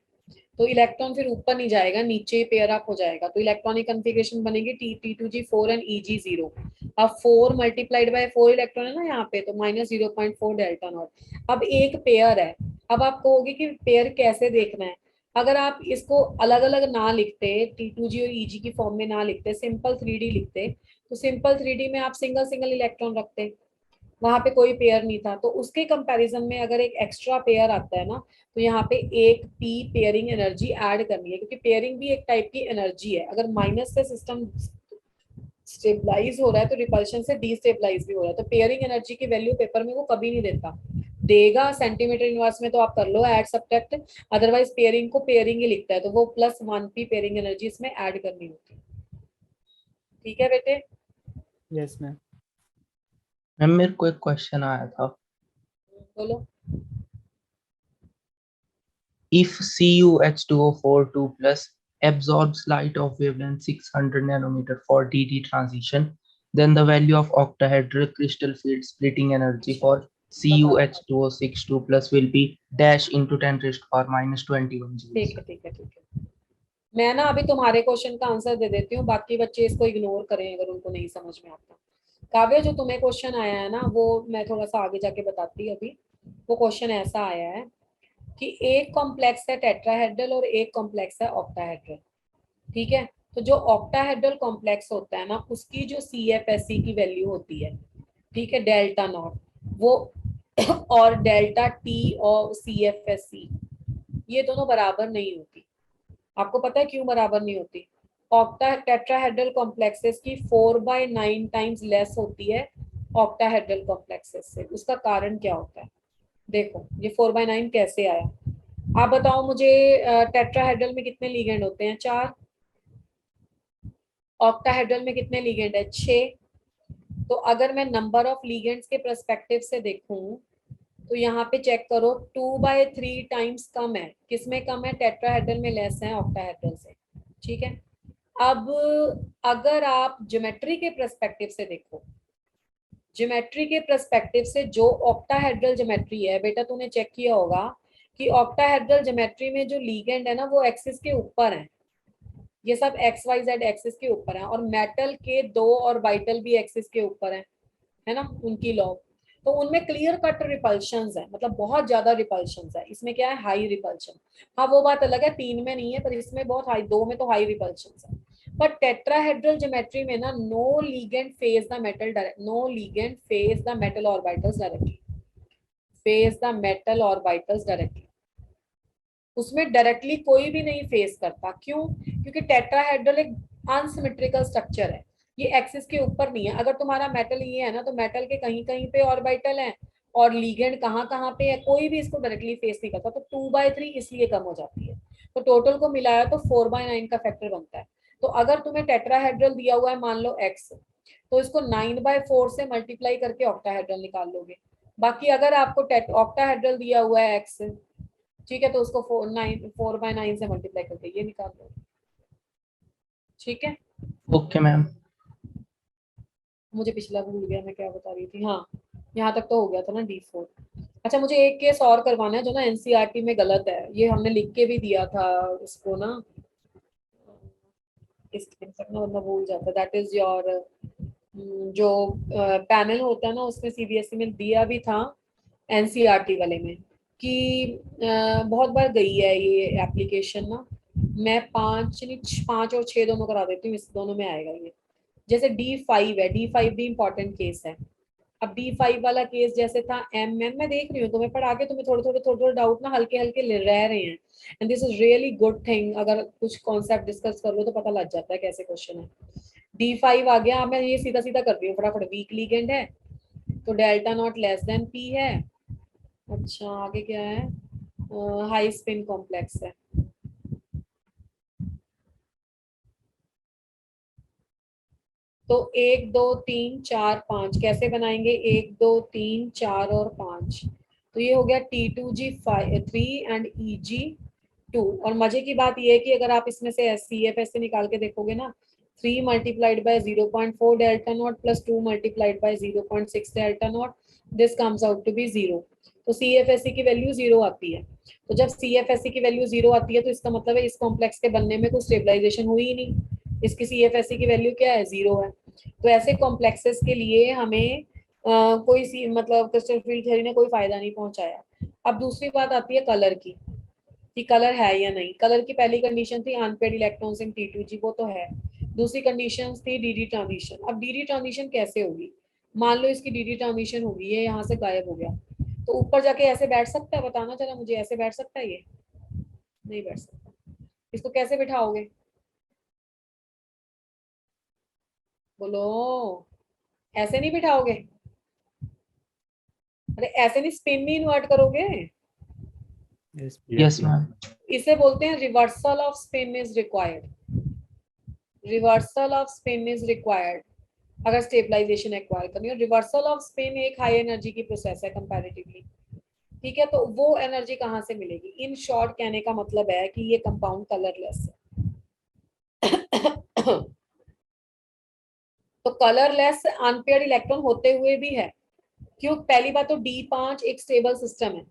तो इलेक्ट्रॉन फिर ऊपर नहीं जाएगा, नीचे ही पेयर अप हो जाएगा, तो इलेक्ट्रॉनिक कॉन्फ़िगरेशन बनेगी T2G 4 एंड EG 0। अब 4 मल्टीप्लाइड बाय 4 इलेक्ट्रॉन है ना यहाँ पे, तो -0.4 डेल्टा नॉट। अब एक पेयर है, अब आप कहोगे कि पेयर कैसे देखना है? अगर आप इसको अलग अलग ना लिखते, T2G और EG की फॉर्म में ना लिखते, सिंपल 3D लिखते, तो सिंपल 3D में आप सिंगल सिंगल इलेक्ट्रॉन रखते, वहां पे कोई पेयर नहीं था, तो उसके कंपैरिजन में अगर एक एक्स्ट्रा पेयर आता है ना, तो यहाँ पे एक पी पेयरिंग एनर्जी ऐड करनी है, क्योंकि पेयरिंग भी एक टाइप की एनर्जी है। अगर माइनस से सिस्टम स्टेबलाइज हो रहा है तो रिपल्शन से डीस्टेबलाइज भी हो रहा है, तो पेयरिंग एनर्जी की वैल्यू पेपर में वो कभी नहीं देता, देगा सेंटीमीटर इनवर्स में तो आप कर लो ऐड सब्ट्रैक्ट, अदरवाइज पेयरिंग को पेयरिंग ही लिखता है, तो वो +1p पेयरिंग एनर्जी इसमें ऐड करनी होती है। ठीक है बेटे? Yes ma'am. मैम मेरे को एक क्वेश्चन आया था, बोलो। if CuH2O4 2+ absorbs light of wavelength 600 nanometer for DD transition, then the value of octahedral crystal field splitting energy for CuH2O6 2+ will be dash into 10 raised to power -21 joules. ठीक है ठीक है ठीक है, मैं ना अभी तुम्हारे क्वेश्चन का आंसर दे देती हूँ, बाकी बच्चे इसको इग्नोर करें अगर उनको नहीं समझ में आता। काव्य, जो तुम्हें क्वेश्चन आया है ना, वो मैं थोड़ा सा आगे जाके बताती हूँ। अभी वो क्वेश्चन ऐसा आया है कि एक कॉम्प्लेक्स है टेट्राहेड्रल और एक कॉम्प्लेक्स है ऑक्टाहेड्रल। ठीक है, तो जो ऑक्टाहेड्रल कॉम्प्लेक्स होता है ना, उसकी जो CFSE की वैल्यू होती है, ठीक है, डेल्टा नॉट, वो और डेल्टा T और CFSE, ये दोनों बराबर नहीं होती। आपको पता है क्यों बराबर नहीं होती? ऑक्टा टेट्राहेड्रल कॉम्प्लेक्सेस की 4/9 टाइम्स लेस होती है ऑक्टाहेड्रल कॉम्प्लेक्सेस से। उसका कारण क्या होता है? देखो, ये 4/9 कैसे आया, आप बताओ मुझे। टेट्राहेड्रल में कितने लिगेंड होते हैं? 4। ऑक्टाहेड्रल में कितने लिगेंड है? 6। तो अगर मैं नंबर ऑफ लिगेंड्स के पर्सपेक्टिव से देखूं, तो यहाँ पे चेक करो, 2/3 टाइम्स कम है। किसमें कम है? टेट्राहेड्रल में लेस है ऑक्टाहेड्रल से। ठीक है, अब अगर आप ज्योमेट्री के पर्सपेक्टिव से देखो, ज्योमेट्री के पर्सपेक्टिव से जो ऑक्टाहेड्रल ज्योमेट्री है, बेटा तूने चेक किया होगा कि ऑक्टाहेड्रल ज्योमेट्री में जो लीगेंड है ना, वो एक्सिस के ऊपर है। ये सब XYZ एक्सिस के ऊपर है, और मेटल के 2 ऑर्बिटल भी एक्सिस के ऊपर है ना, उनकी लॉब। तो उनमें क्लियर कट रिपल्शंस है, मतलब बहुत ज्यादा रिपल्शंस है। इसमें क्या है? High repulsion. हाँ, वो बात अलग है, 3 में नहीं है, पर इसमें बहुत हाई, 2 में तो हाई रिपल्शंस है। बट टेट्राहेड्रल ज्योमेट्री में ना, no ligand faces the metal direct, no ligand faces the metal orbitals directly, faces the metal orbitals directly. उसमें डायरेक्टली कोई भी नहीं फेस करता। क्यों? क्योंकि टेट्राहेड्रल एक अनसिमेट्रिकल स्ट्रक्चर है, ये एक्सिस के ऊपर नहीं है। अगर तुम्हारा मेटल ये है ना, तो मेटल के कहीं कहीं पे ऑर्बिटल है, और लीगेंड कहाँ कहाँ पे है, कोई भी इसको डायरेक्टली फेस नहीं करता। तो 2/3 इसलिए कम हो जाती है। तो टोटल को मिलाया तो 4/9 का फैक्टर बनता है। तो अगर तुम्हें टेट्राहेड्रल दिया हुआ है, मान लो X, तो इसको 9/4 से मल्टीप्लाई करके ऑक्टाहेड्रल निकाल लोगे। बाकी अगर आपको ऑक्टाहेड्रल दिया हुआ है X, ठीक है, तो उसको 4/9 से मल्टीप्लाई करके ये निकाल दो। ठीक है, ओके मैम। मुझे पिछला भूल गया मैं क्या बता रही थी। हाँ, यहाँ तक तो हो गया था ना D4। अच्छा, मुझे एक केस और करवाना है जो ना NCERT में गलत है, ये हमने लिख के भी दिया था इसको ना, इस तक ना बंदा भूल जाता है। दैट इज योर जो पैनल होता है ना, उसमें CBSE में दिया भी था, NCERT वाले में, कि बहुत बार गई है ये एप्लीकेशन ना। मैं 5 और 6 दोनों करा देती हूँ, इस दोनों में आएगा ये। जैसे D5 है, D5 भी इंपॉर्टेंट केस है। अब D5 वाला केस जैसे था मैं देख रही हूँ, तुम्हें पढ़ा के तुम्हें थोड़े रह रहे हैं, and this is really good thing. अगर कुछ कॉन्सेप्ट डिस्कस कर लो तो पता लग जाता है कैसे क्वेश्चन है। D5 आ गया। मैं ये सीधा सीधा कर रही हूँ फटाफट। वीक लीगेंड है, तो delta not less than P है। अच्छा, आगे क्या है? हाई स्पिन कॉम्प्लेक्स है। तो 1 2 3 4 5 कैसे बनाएंगे? 1 2 3 4 और 5। तो ये हो गया T2G3 एंड EG2। और मजे की बात ये है कि अगर आप इसमें से CFS से निकाल के देखोगे ना, 3 multiplied by 0.4 delta naught plus 2 multiplied by 0.6 delta naught, this comes out to be 0। तो CFSE की वैल्यू 0 आती है। तो जब CFSE की वैल्यू 0 आती है, तो इसका मतलब है इस कॉम्प्लेक्स के बनने में कोई स्टेबलाइजेशन हुई ही नहीं। इसकी CFSE की वैल्यू क्या है? 0 है। तो ऐसे कॉम्प्लेक्सेस के लिए हमें कोई सी मतलब क्रिस्टल फील्ड थ्योरी ने कोई फायदा नहीं पहुंचाया। अब दूसरी बात आती है कलर की, कि कलर है या नहीं। कलर की पहली कंडीशन थी अनपेयर्ड इलेक्ट्रॉन्स इन T2G, वो तो है। दूसरी कंडीशन थी DD ट्रांजिशन। अब DD ट्रांजिशन कैसे होगी? मान लो इसकी डी ट्रांजिशन होगी, ये यहाँ से गायब हो गया, तो ऊपर जाके ऐसे बैठ सकता है? बताना जरा मुझे, ऐसे बैठ सकता है ये? नहीं बैठ सकता। इसको कैसे बिठाओगे? बोलो, ऐसे नहीं बिठाओगे? अरे ऐसे नहीं, स्पिन नहीं इन्वर्ट करोगे। Yes, ma'am. इसे बोलते हैं reversal off spin is required. Reversal off spin is required अगर स्टेबलाइजेशन एक्वायर करनी हो। रिवर्सल ऑफ स्पिन एक हाई एनर्जी की प्रोसेस है कंपैरेटिवली, ठीक है। तो वो एनर्जी कहाँ से मिलेगी? इन शॉर्ट कहने का मतलब है कि ये कंपाउंड कलरलेस है। तो कलरलेस अनपेयर्ड इलेक्ट्रॉन होते हुए भी है, क्यों? पहली बात तो D5 एक स्टेबल सिस्टम है,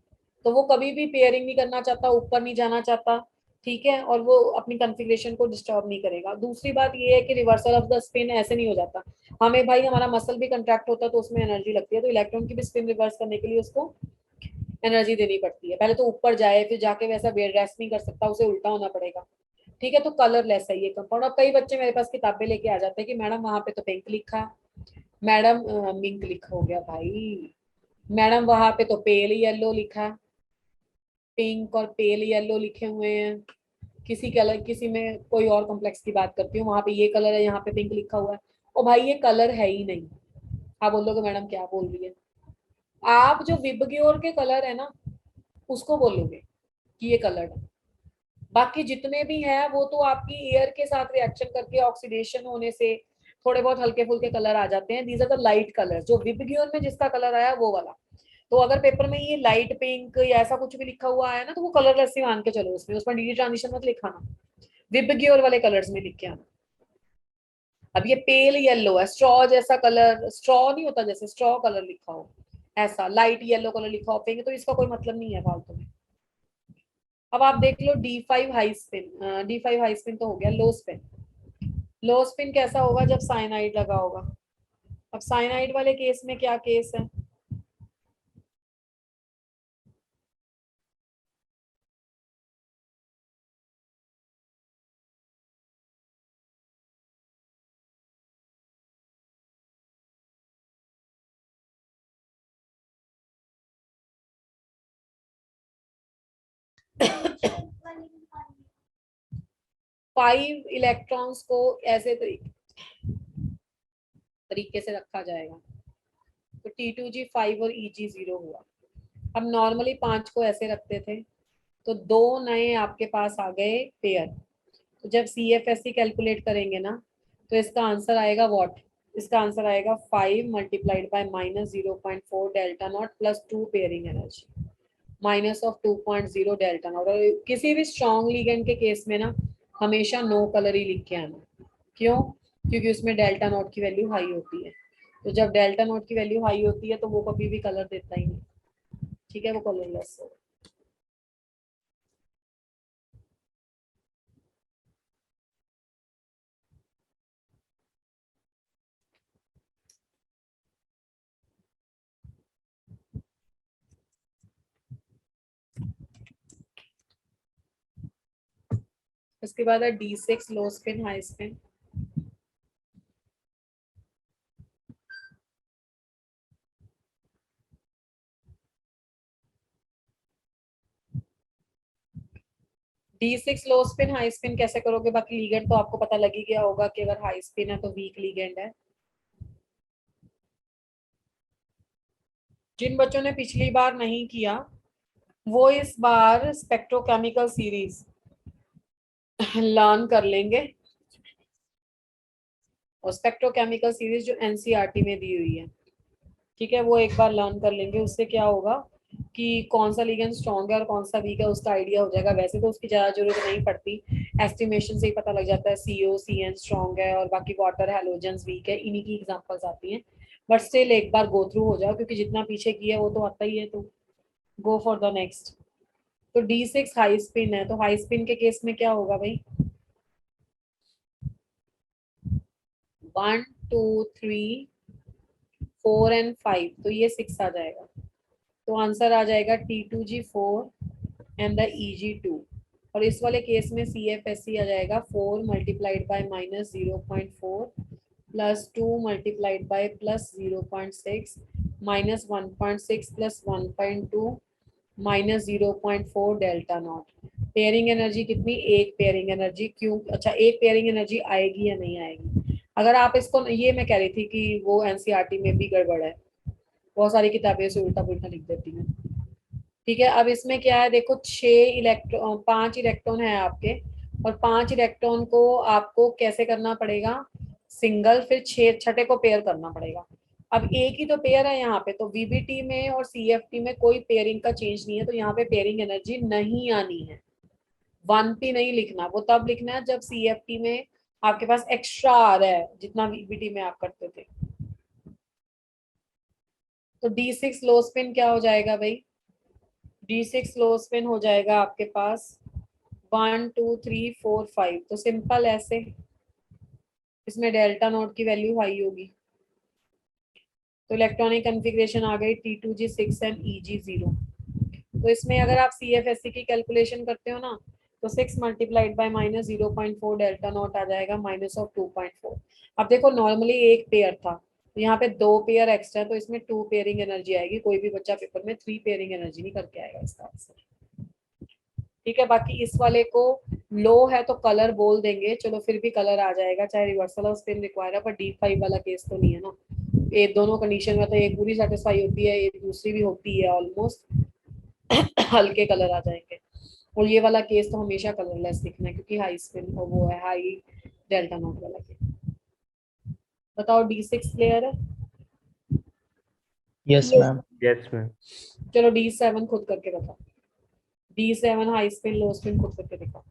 तो वो कभी भी पेयरिंग नहीं करना चाहता, ऊपर नहीं जाना चाहता, ठीक है, और वो अपनी कॉन्फ़िगरेशन को डिस्टर्ब नहीं करेगा। दूसरी बात ये है कि रिवर्सल ऑफ द स्पिन ऐसे नहीं हो जाता। हमें भाई हमारा मसल भी कंट्रैक्ट होता है तो उसमें एनर्जी लगती है, तो इलेक्ट्रॉन की भी स्पिन रिवर्स करने के लिए उसको एनर्जी देनी पड़ती है। पहले तो ऊपर जाए, फिर जाके वैसा बेड रेस्ट नहीं कर सकता, उसे उल्टा होना पड़ेगा, ठीक है। तो कलरलेस है ये कंपाउंड। अब कई बच्चे मेरे पास किताबें लेके आ जाते हैं कि मैडम वहां पे तो पिंक लिखा, मैडम मिंक लिखा हो गया भाई, मैडम वहां पे तो पेल येलो लिखा, पिंक और पेल येलो लिखे हुए हैं। किसी कलर, किसी में कोई और कॉम्प्लेक्स की बात करती हूँ, वहां पे ये कलर है, यहाँ पे पिंक लिखा हुआ है, और भाई ये कलर है ही नहीं। आप बोलोगे मैडम क्या बोल रही है? आप जो विबग्योर के कलर है ना, उसको बोलोगे कि ये कलर है। बाकी जितने भी हैं वो तो आपकी एयर के साथ रिएक्शन करके ऑक्सीडेशन होने से थोड़े बहुत हल्के फुल्के कलर आ जाते हैं। These are the light colour. जो विबग्योर में जिसका कलर आया वो वाला। तो अगर पेपर में ये लाइट पिंक या ऐसा कुछ भी लिखा हुआ है ना, तो वो कलरलेस ही मान के चलो, उसमें उसमें डी ट्रांजिशन मत लिखाना, विबग्योर वाले कलर्स में लिख के आना। अब ये पेल येलो है, स्ट्रॉ जैसा कलर, स्ट्रॉ नहीं होता जैसे स्ट्रॉ कलर लिखा हो, ऐसा लाइट येलो कलर लिखा हो पिंक, तो इसका कोई मतलब नहीं है फालतू में। अब आप देख लो D5 high spin, D5 high spin तो हो गया। लो स्पिन, लो स्पिन कैसा होगा? जब साइनाइड लगा होगा। अब साइनाइड वाले केस में क्या केस है? फाइव इलेक्ट्रॉन्स को ऐसे तरीके से रखा जाएगा, तो T2G5 और EG0 हुआ। अब नॉर्मली 5 को ऐसे रखते थे, तो दो नए आपके पास आ गए पेयर। तो जब CFSE कैलकुलेट करेंगे ना, तो इसका आंसर आएगा व्हाट? इसका आंसर आएगा 5 multiplied by -0.4 delta naught plus 2 pairing energy minus of 2.0 delta not. और किसी भी स्ट्रॉन्ग लिगेंड के केस में ना हमेशा नो कलर ही लिख के आना। क्यों? क्योंकि उसमें डेल्टा नॉट की वैल्यू हाई होती है। तो जब डेल्टा नॉट की वैल्यू हाई होती है तो वो कभी भी कलर देता ही नहीं, ठीक है, वो कलरलेस होगा। उसके बाद है D6 लो स्पिन हाई स्पिन। D6 लो स्पिन हाई स्पिन कैसे करोगे? बाकी लीगेंड तो आपको पता लग ही गया होगा कि अगर हाई स्पिन है तो वीक लीगेंड है। जिन बच्चों ने पिछली बार नहीं किया वो इस बार स्पेक्ट्रोकेमिकल सीरीज लर्न कर लेंगे, और स्पेक्ट्रोकेमिकल सीरीज जो NCERT में दी हुई है, ठीक है, वो एक बार लर्न कर लेंगे। उससे क्या होगा कि कौन सा लिगेंड स्ट्रॉन्ग है और कौन सा वीक है उसका आइडिया हो जाएगा। वैसे तो उसकी ज्यादा जरूरत नहीं पड़ती, एस्टिमेशन से ही पता लग जाता है COCN स्ट्रॉन्ग है और बाकी वाटर हैलोजेंस वीक है, इन्हीं की एग्जांपल्स आती हैं। बट स्टिल एक बार गो थ्रू हो जाओ, क्योंकि जितना पीछे किया है वो तो आता ही है, तो गो फॉर द नेक्स्ट। तो D6 हाई स्पिन है, तो हाई स्पिन के केस में क्या होगा भाई? 1 2 3 4 एंड 5, तो ये 6 आ जाएगा। तो आंसर आ जाएगा T2G4 एंड द EG2। और इस वाले केस में CFSE आ जाएगा 4 multiplied by -0.4 plus 2 multiplied by plus 0.6 minus 1.6 plus 1.2 minus 0.4 delta not. Pairing energy कितनी, एक पेयरिंग एनर्जी। क्यों, अच्छा एक पेयरिंग एनर्जी आएगी या नहीं आएगी? अगर आप इसको, ये मैं कह रही थी कि वो एनसीईआरटी में भी गड़बड़ है, बहुत सारी किताबें से उल्टा पुल्टा लिख देती हैं। ठीक है, अब इसमें क्या है देखो, 5 इलेक्ट्रॉन है आपके, और 5 इलेक्ट्रॉन को आपको कैसे करना पड़ेगा, सिंगल, फिर 6 छठे को पेयर करना पड़ेगा। अब एक ही तो पेयर है यहाँ पे, तो वीबीटी में और सीएफटी में कोई पेयरिंग का चेंज नहीं है, तो यहाँ पे पेयरिंग एनर्जी नहीं आनी है। 1p नहीं लिखना, वो तब लिखना है जब सीएफटी में आपके पास एक्स्ट्रा आ रहा है जितना वीबीटी में आप करते थे। तो D6 लो स्पिन क्या हो जाएगा भाई, D6 लो स्पिन हो जाएगा आपके पास 1 2 3 4 5। तो सिंपल ऐसे, इसमें डेल्टा नोट की वैल्यू हाई होगी, तो इलेक्ट्रॉनिक कन्फिग्रेशन आ गई T2G6 एंड EG0। तो इसमें अगर आप CFSC की कैलकुलेशन करते हो ना, तो 6 multiplied by minus 0.4 delta naught आ जाएगा माइनस ऑफ 2.4। अब देखो नॉर्मली एक पेयर था, तो यहाँ पे 2 पेयर एक्स्ट्रा, तो इसमें 2 पेयरिंग एनर्जी आएगी। कोई भी बच्चा पेपर में 3 पेयरिंग एनर्जी नहीं करके आएगा इसका आंसर। ठीक है, बाकी इस वाले को लो है तो कलर बोल देंगे, चलो फिर भी कलर आ जाएगा, चाहे रिवर्सल ऑफ स्पिन रिक्वायर है, पर D5 वाला केस तो नहीं है ना। ये दोनों कंडीशन में तो एक पूरी सेटिस्फाई होती है, एक दूसरी भी होती है ऑलमोस्ट। हल्के कलर आ जाएंगे, और ये वाला केस तो हमेशा कलरलेस लिखना है, क्योंकि हाई स्पिन और वो है हाई डेल्टा नोट वाला केस। बताओ D6 क्लियर है? Yes, Yes. ma'am. Yes ma'am. चलो D7 खुद करके बताओ, D7 हाई स्पिन लो स्पिन खुद करके दिखाओ।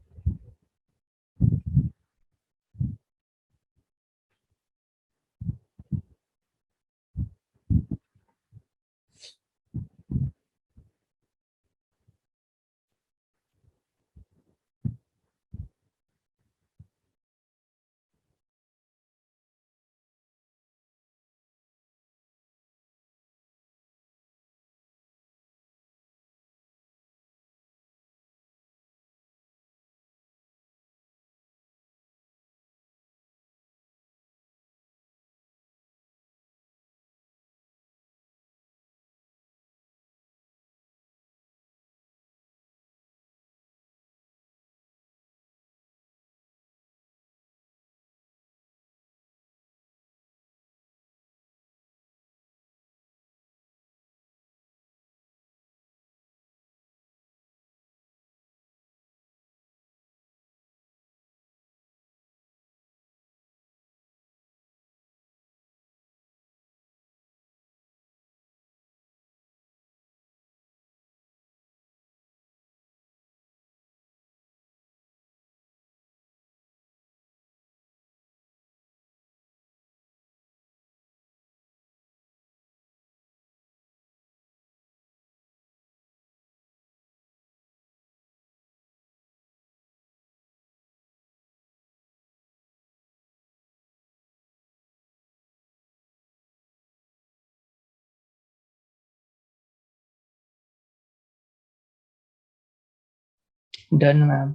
Done, ma'am.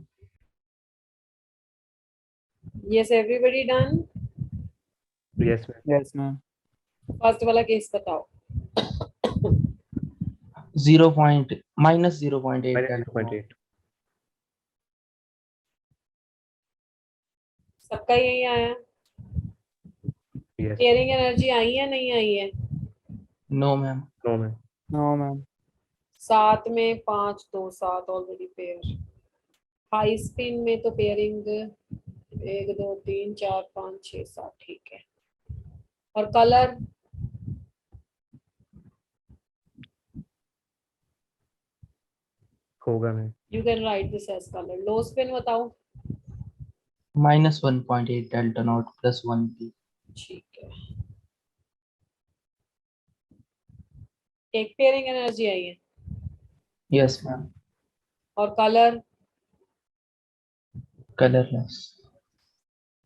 Yes everybody done? Yes ma'am. Yes, ma'am. First वाला केस बताओ। 0.8 minus delta zero point naught. Eight सबका यही आया? यस। पेयरिंग एनर्जी आई है नहीं आई है? No, ma'am. No ma'am. No, ma'am. 7 में 5 2 7 ऑलरेडी पेयर। हाई स्पिन में तो पेयरिंग 1 2 3 4 5 6 7, ठीक है। और कलर होगा ma'am. You can write this as colour. Low spin बताओ। Minus 1.8 delta naught plus 1p. ठीक है, एक पेयरिंग एनर्जी आई है। Yes, ma'am. और कलर, Colorless.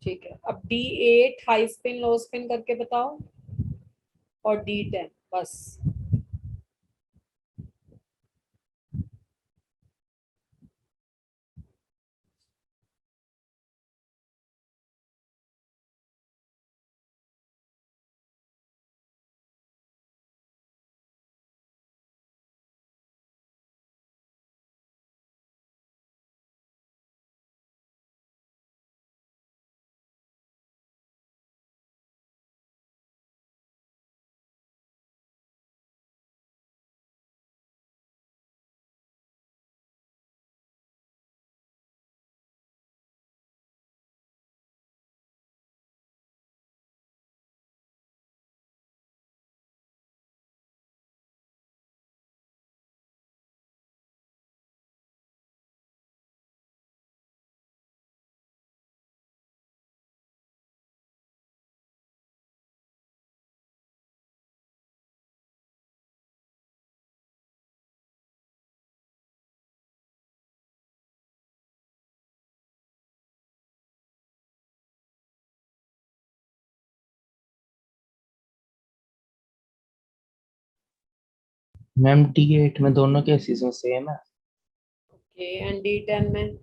ठीक है। अब D8 हाई स्पिन लो स्पिन करके बताओ, और D10 बस। मैम D8 में दोनों केसेस में सेम है। ओके, एंड D10 में?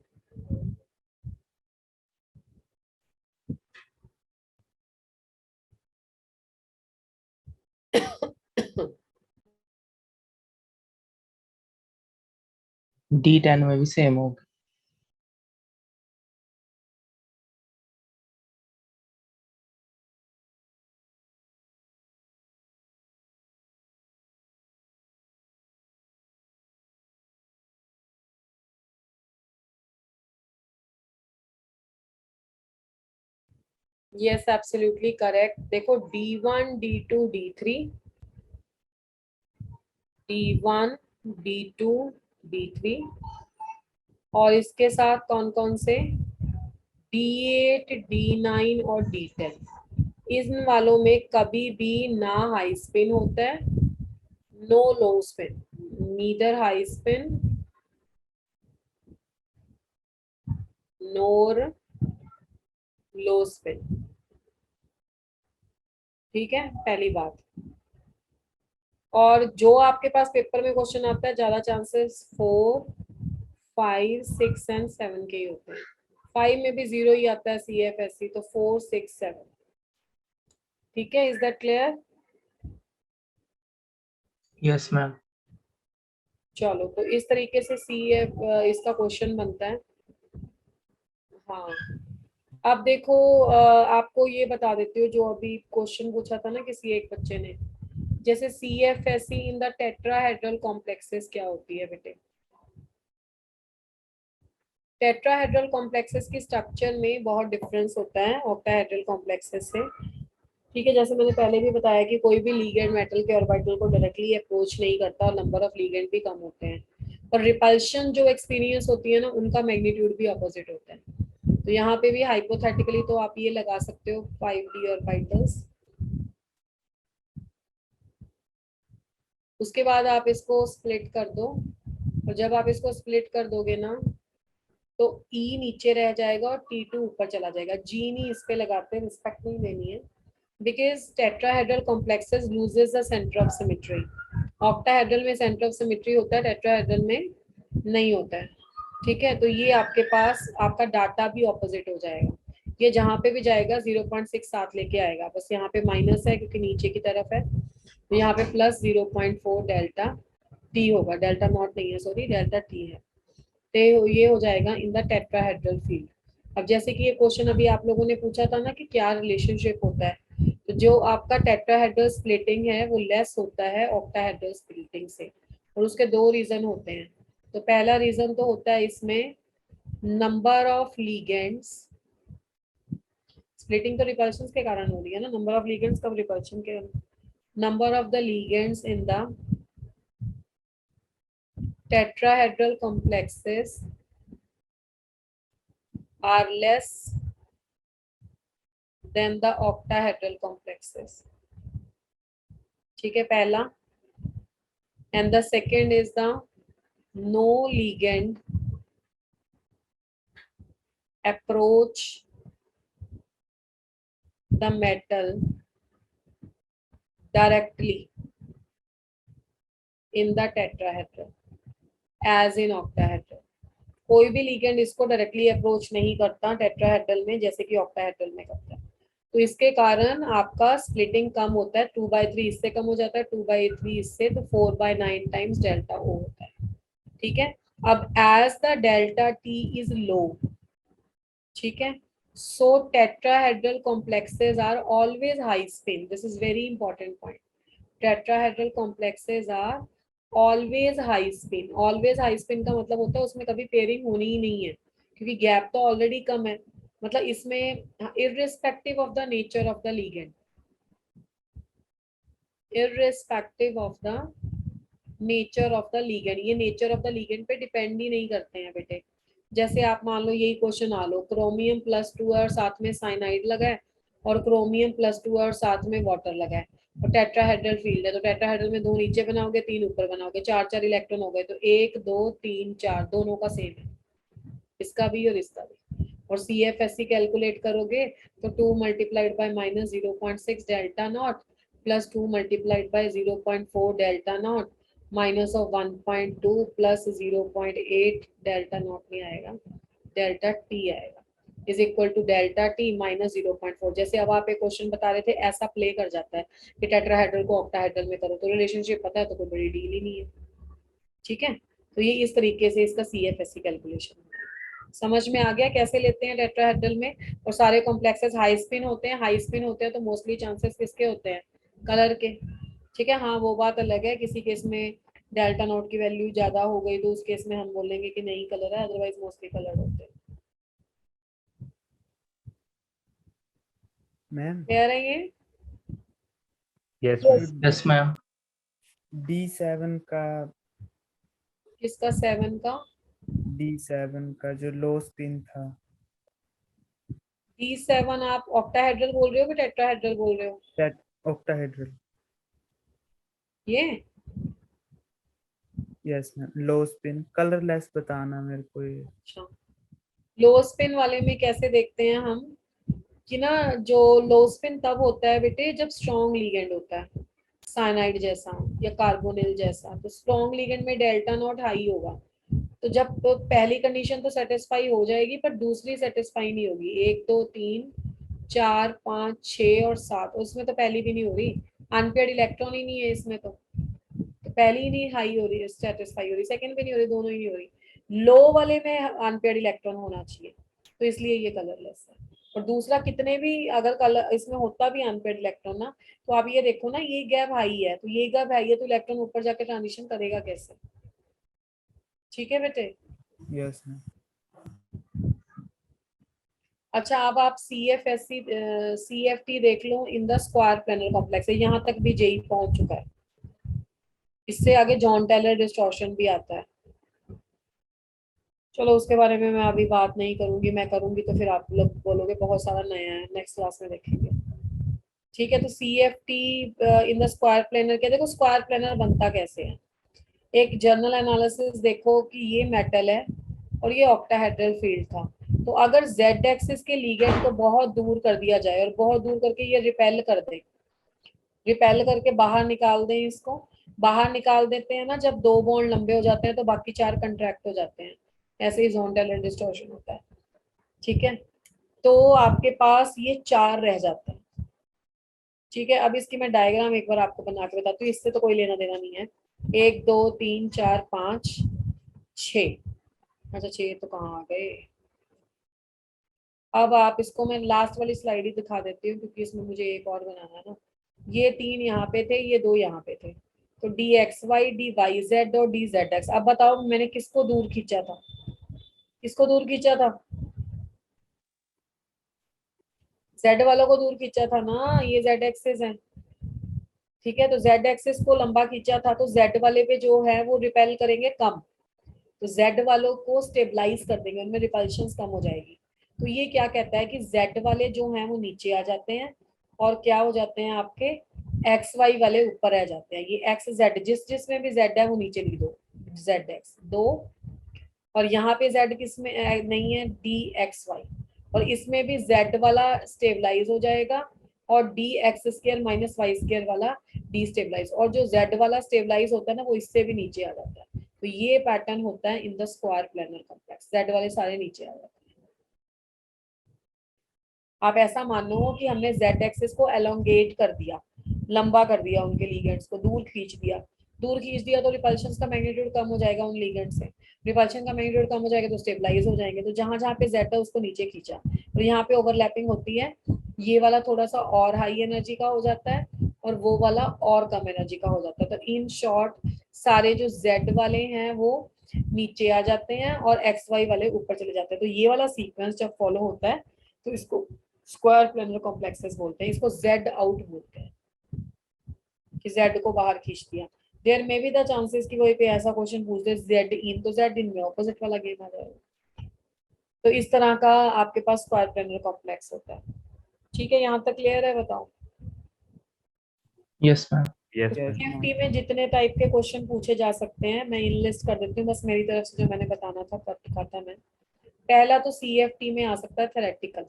D10 में भी सेम होगा। Yes, absolutely correct. देखो D1, D2, D3, D1, D2, D3, और इसके साथ कौन कौन से? D8, D9 और D10। इन वालों में कभी भी ना हाई स्पिन होता है, no low spin, neither high spin nor low spin. ठीक है, पहली बात। और जो आपके पास पेपर में क्वेश्चन आता है, ज्यादा चांसेस 4, 5, 6 एंड 7 के ही होते हैं। 5 में भी 0 ही आता है CFSC, तो 4, 6, 7। ठीक है, is that clear? Yes ma'am. चलो, तो इस तरीके से CF इसका क्वेश्चन बनता है। हाँ, अब देखो, आपको ये बता देती हूँ, जो अभी क्वेश्चन पूछा था ना किसी एक बच्चे ने, जैसे CFSC in the tetrahedral complexes क्या होती है बेटे? टेट्राहेड्रल कॉम्प्लेक्सेस की स्ट्रक्चर में बहुत डिफरेंस होता है ऑक्टाहेड्रल कॉम्प्लेक्सेस से। ठीक है, जैसे मैंने पहले भी बताया कि कोई भी लीगेंड मेटल के ऑर्बिटल को डायरेक्टली अप्रोच नहीं करता, और नंबर ऑफ लीगेंड भी कम होते हैं, और रिपल्शन जो एक्सपीरियंस होती है ना, उनका मैग्नीट्यूड भी अपोजिट होता है। तो यहाँ पे भी हाइपोथेटिकली तो आप ये लगा सकते हो 5D ऑर्बिटल्स। उसके बाद आप इसको स्प्लिट कर दो, और जब आप इसको स्प्लिट कर दोगे ना, तो E नीचे रह जाएगा और T2 ऊपर चला जाएगा। G नहीं इस पे लगाते, रिस्पेक्ट नहीं देनी है, because tetrahedral complexes loses the centre of symmetry. Octahedral में सेंटर ऑफ सिमेट्री होता है, टेट्राहेड्रल में नहीं होता है। ठीक है, तो ये आपके पास आपका डाटा भी ऑपोजिट हो जाएगा। ये जहां पे भी जाएगा 0.67 लेके आएगा, बस यहाँ पे माइनस है क्योंकि नीचे की तरफ है, तो यहाँ पे प्लस 0.4 डेल्टा टी होगा, डेल्टा नॉट नहीं है, सॉरी, डेल्टा टी है। तो ये हो जाएगा इन द टेट्राहेड्रल फील्ड। अब जैसे कि ये क्वेश्चन अभी आप लोगों ने पूछा था ना कि क्या रिलेशनशिप होता है, तो जो आपका टेट्राहेड्रल स्प्लिटिंग है वो लेस होता है ऑक्टाहेड्रल स्प्लिटिंग से, और उसके दो रीजन होते हैं। तो पहला रीजन तो होता है इसमें नंबर ऑफ लीगेंड्स। स्प्लिटिंग तो रिपल्शन के कारण हो रही है ना, नंबर ऑफ लीगेंड्स कब रिपल्शन के? Number of the ligands in the tetrahedral complexes are less than the octahedral complexes. ठीक है, पहला। And the second is the no ligand approach the metal directly in the tetrahedral as in octahedral. कोई भी लिगेंड इसको डायरेक्टली अप्रोच नहीं करता टेट्राहेड्रल में, जैसे कि ऑक्टाहेड्रल में करता है। तो इसके कारण आपका स्प्लिटिंग कम होता है, 2/3 इससे कम हो जाता है, 2/3 इससे, तो 4/9 टाइम्स डेल्टा ओ होता है। ठीक है, अब as the delta T is low, ठीक है, so tetrahedral complexes are always high spin. This is very important point. Tetrahedral complexes are always high spin. Always high spin का मतलब होता है उसमें कभी पेयरिंग होनी ही नहीं है, क्योंकि गैप तो ऑलरेडी कम है। मतलब इसमें irrespective of the nature of the ligand, irrespective of the nature of the ligand, ये nature of the ligand पे डिपेंड ही नहीं करते हैं बेटे। जैसे आप मान लो यही क्वेश्चन आ लो, क्रोमियम +2 और साथ में साइनाइड लगा है, और क्रोमियम +2 और साथ में वाटर लगा है, और टेट्राहेड्रल फील्ड है, तो टेट्राहेड्रल में 2 नीचे बनाओगे 3 ऊपर बनाओगे, 4 इलेक्ट्रॉन हो गए, तो 1 2 3 4 दोनों का सेम है, इसका भी और इसका भी। और CFSC कैलकुलेट करोगे तो 2 multiplied by -0.6 delta naught +2 multiplied by 0.4 delta naught minus of 1.2 plus 0.8 delta naught नहीं आएगा, डेल्टा टी आएगा, is equal to delta T minus 0.4। जैसे अब आप एक क्वेश्चन बता रहे थे, ऐसा प्ले कर जाता है कि टेट्राहेड्रल को ऑक्टाहेड्रल में करो, तो रिलेशनशिप पता है तो कोई बड़ी डील ही नहीं है। ठीक है, तो ये इस तरीके से इसका CFSE कैलकुलेशन समझ में आ गया कैसे लेते हैं टेट्राहेड्रल में। और सारे कॉम्प्लेक्सेस हाई स्पिन होते हैं, हाई स्पिन होते हैं तो मोस्टली चांसेस किसके होते हैं, कलर के। ठीक है, हाँ वो बात अलग है, किसी केस में डेल्टा नोट की वैल्यू ज्यादा हो गई तो उस केस में हम बोलेंगे कि नहीं कलर है, अदरवाइज मोस्टली कलर होते हैं। मैम क्लियर है ये? Yes yes ma'am. D7 का किसका 7 का? D7 का जो लो स्पिन था, D7 आप ऑक्टाहेड्रल बोल रहे हो कि टेट्राहेड्रल बोल रहे हो? That octahedral. ये yes ma'am, low spin colourless बताना मेरे को ये। अच्छा, लो स्पिन वाले में कैसे देखते हैं हम कि ना, जो लो स्पिन तब होता है बेटे जब स्ट्रॉन्ग लीगेंड होता है, साइनाइड जैसा या कार्बोनिल जैसा, तो स्ट्रॉन्ग लीगेंड में डेल्टा नॉट हाई होगा। तो जब पहली कंडीशन तो सेटिस्फाई हो जाएगी पर दूसरी सेटिस्फाई नहीं होगी, 1 2 3 4 5 6 और 7, उसमें तो पहली भी नहीं हो रही, अनपेयर्ड इलेक्ट्रॉन ही नहीं है इसमें, तो पहली ही नहीं हाई हो रही है, सेटिस्फाई हो रही, सेकंड भी नहीं हो रही, दोनों ही नहीं हो रही। लो वाले में अनपेयर्ड इलेक्ट्रॉन होना चाहिए, तो इसलिए ये कलरलेस है। और दूसरा कितने भी अगर कलर इसमें होता भी अनपेयर्ड इलेक्ट्रॉन ना, तो आप ये देखो ना, ये गैप हाई है, तो ये गैप हाई है तो इलेक्ट्रॉन ऊपर जाके ट्रांजिशन करेगा कैसे? ठीक है बेटे। Yes ma'am. अच्छा, अब आप CFT देख लो in the square planar complex, यहाँ तक भी जेई पहुंच चुका है, इससे आगे जॉन टेलर डिस्टॉर्शन भी आता है। चलो उसके बारे में मैं अभी बात नहीं करूंगी, मैं करूंगी तो फिर आप लोग बोलोगे बहुत सारा नया है, नेक्स्ट क्लास में देखेंगे। ठीक है, तो CFT in the square planar क्या, देखो स्क्वायर प्लेनर बनता कैसे है। एक जर्नल एनालिसिस देखो कि ये मेटल है और ये ऑक्टाहेड्रल फील्ड था, तो अगर Z एक्सिस के लीगेंड को बहुत दूर कर दिया जाए और बहुत दूर करके ये रिपेल कर दे, रिपेल करके बाहर निकाल दें, इसको बाहर निकाल देते हैं ना, जब 2 बॉन्ड लंबे हो जाते हैं तो बाकी 4 कंट्रैक्ट हो जाते हैं, ऐसे ही जोन टेलर डिस्टॉर्शन होता है। ठीक है, तो आपके पास ये 4 रह जाते हैं। ठीक है, अब इसकी मैं डायग्राम एक बार आपको बना के बताती हूँ, इससे तो कोई लेना देना नहीं है। 1 2 3 4 5 6, अच्छा 6 तो कहाँ आ गए। अब आप इसको, मैं लास्ट वाली स्लाइड ही दिखा देती हूँ क्योंकि इसमें मुझे एक और बनाना है ना। ये 3 यहाँ पे थे, ये 2 यहाँ पे थे, तो DXY DYZ और DZX। अब बताओ मैंने किसको दूर खींचा था, किसको दूर खींचा था? Z वालों को दूर खींचा था ना, ये Z एक्सिस है। ठीक है, तो Z एक्सिस को लंबा खींचा था, तो Z वाले पे जो है वो रिपेल करेंगे कम, तो Z वालों को स्टेबलाइज कर देंगे, उनमें रिपल्शन कम हो जाएगी। तो ये क्या कहता है कि Z वाले जो हैं वो नीचे आ जाते हैं और क्या हो जाते हैं आपके XY वाले ऊपर आ जाते हैं। ये XZ जिस जिसमें भी Z है वो नीचे लिख दो, ZX 2, और यहाँ पे Z किस में नहीं है, DXY, और इसमें भी Z वाला स्टेबलाइज हो जाएगा और DX² माइनस Y² वाला डिस्टेबलाइज, और जो Z वाला स्टेबलाइज होता है ना वो इससे भी नीचे आ जाता है। तो ये पैटर्न होता है इन the square planar complex, Z वाले सारे नीचे आ जाते हैं। आप ऐसा मानो कि हमने Z एक्सिस को एलोंगेट कर दिया, लंबा कर दिया, उनके लीगेंड्स को दूर खींच दिया, दूर खींच दिया तो रिपल्शन का मैग्नीट्यूड कम हो जाएगा उन लीगेंड से, रिपल्शन का मैग्नीट्यूड कम हो जाएगा तो स्टेबलाइज हो जाएंगे। तो जहां जहां पे Z है उसको नीचे खींचा, तो यहाँ पे ओवरलैपिंग होती है, ये वाला थोड़ा सा और हाई एनर्जी का हो जाता है और वो वाला और कम एनर्जी का हो जाता है। तो इन शॉर्ट सारे जो Z वाले हैं वो नीचे आ जाते हैं और XY वाले ऊपर चले जाते हैं। तो ये वाला सीक्वेंस जब फॉलो होता है तो इसको स्क्वायर प्लेनर कॉम्प्लेक्सेस बोलते हैं, इसको Z आउट बोलते हैं कि Z को बाहर खींच दिया। There may be the chances कि वही पे ऐसा क्वेश्चन पूछ दे Z इन, तो Z इन में ऑपोजिट वाला गेम आ जाएगा। तो इस तरह का आपके पास स्क्वायर प्लेनर कॉम्प्लेक्स होता है। ठीक है, यहाँ तक क्लियर है? बताओ। Yes ma'am. यस CFT में जितने टाइप के क्वेश्चन पूछे जा सकते हैं मैं लिस्ट कर देती हूँ, बस मेरी तरफ से जो मैंने बताना था कर दिखाता मैं। पहला तो CFT में आ सकता है थेरेटिकल,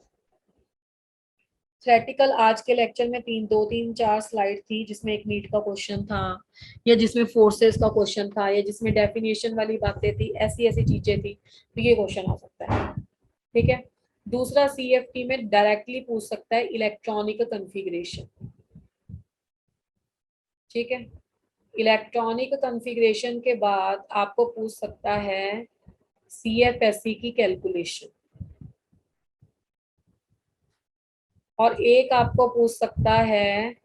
थ्योरेटिकल आज के लेक्चर में 2-3-4 स्लाइड थी जिसमें एक नीट का क्वेश्चन था, या जिसमें फोर्सेस का क्वेश्चन था, या जिसमें डेफिनेशन वाली बातें थी, ऐसी ऐसी चीजें थी, तो ये क्वेश्चन आ सकता है। ठीक है। दूसरा CFT में डायरेक्टली पूछ सकता है इलेक्ट्रॉनिक कॉन्फ़िगरेशन। ठीक है। इलेक्ट्रॉनिक कॉन्फ़िगरेशन के बाद आपको पूछ सकता है CFSE की कैलकुलेशन, और एक आपको पूछ सकता है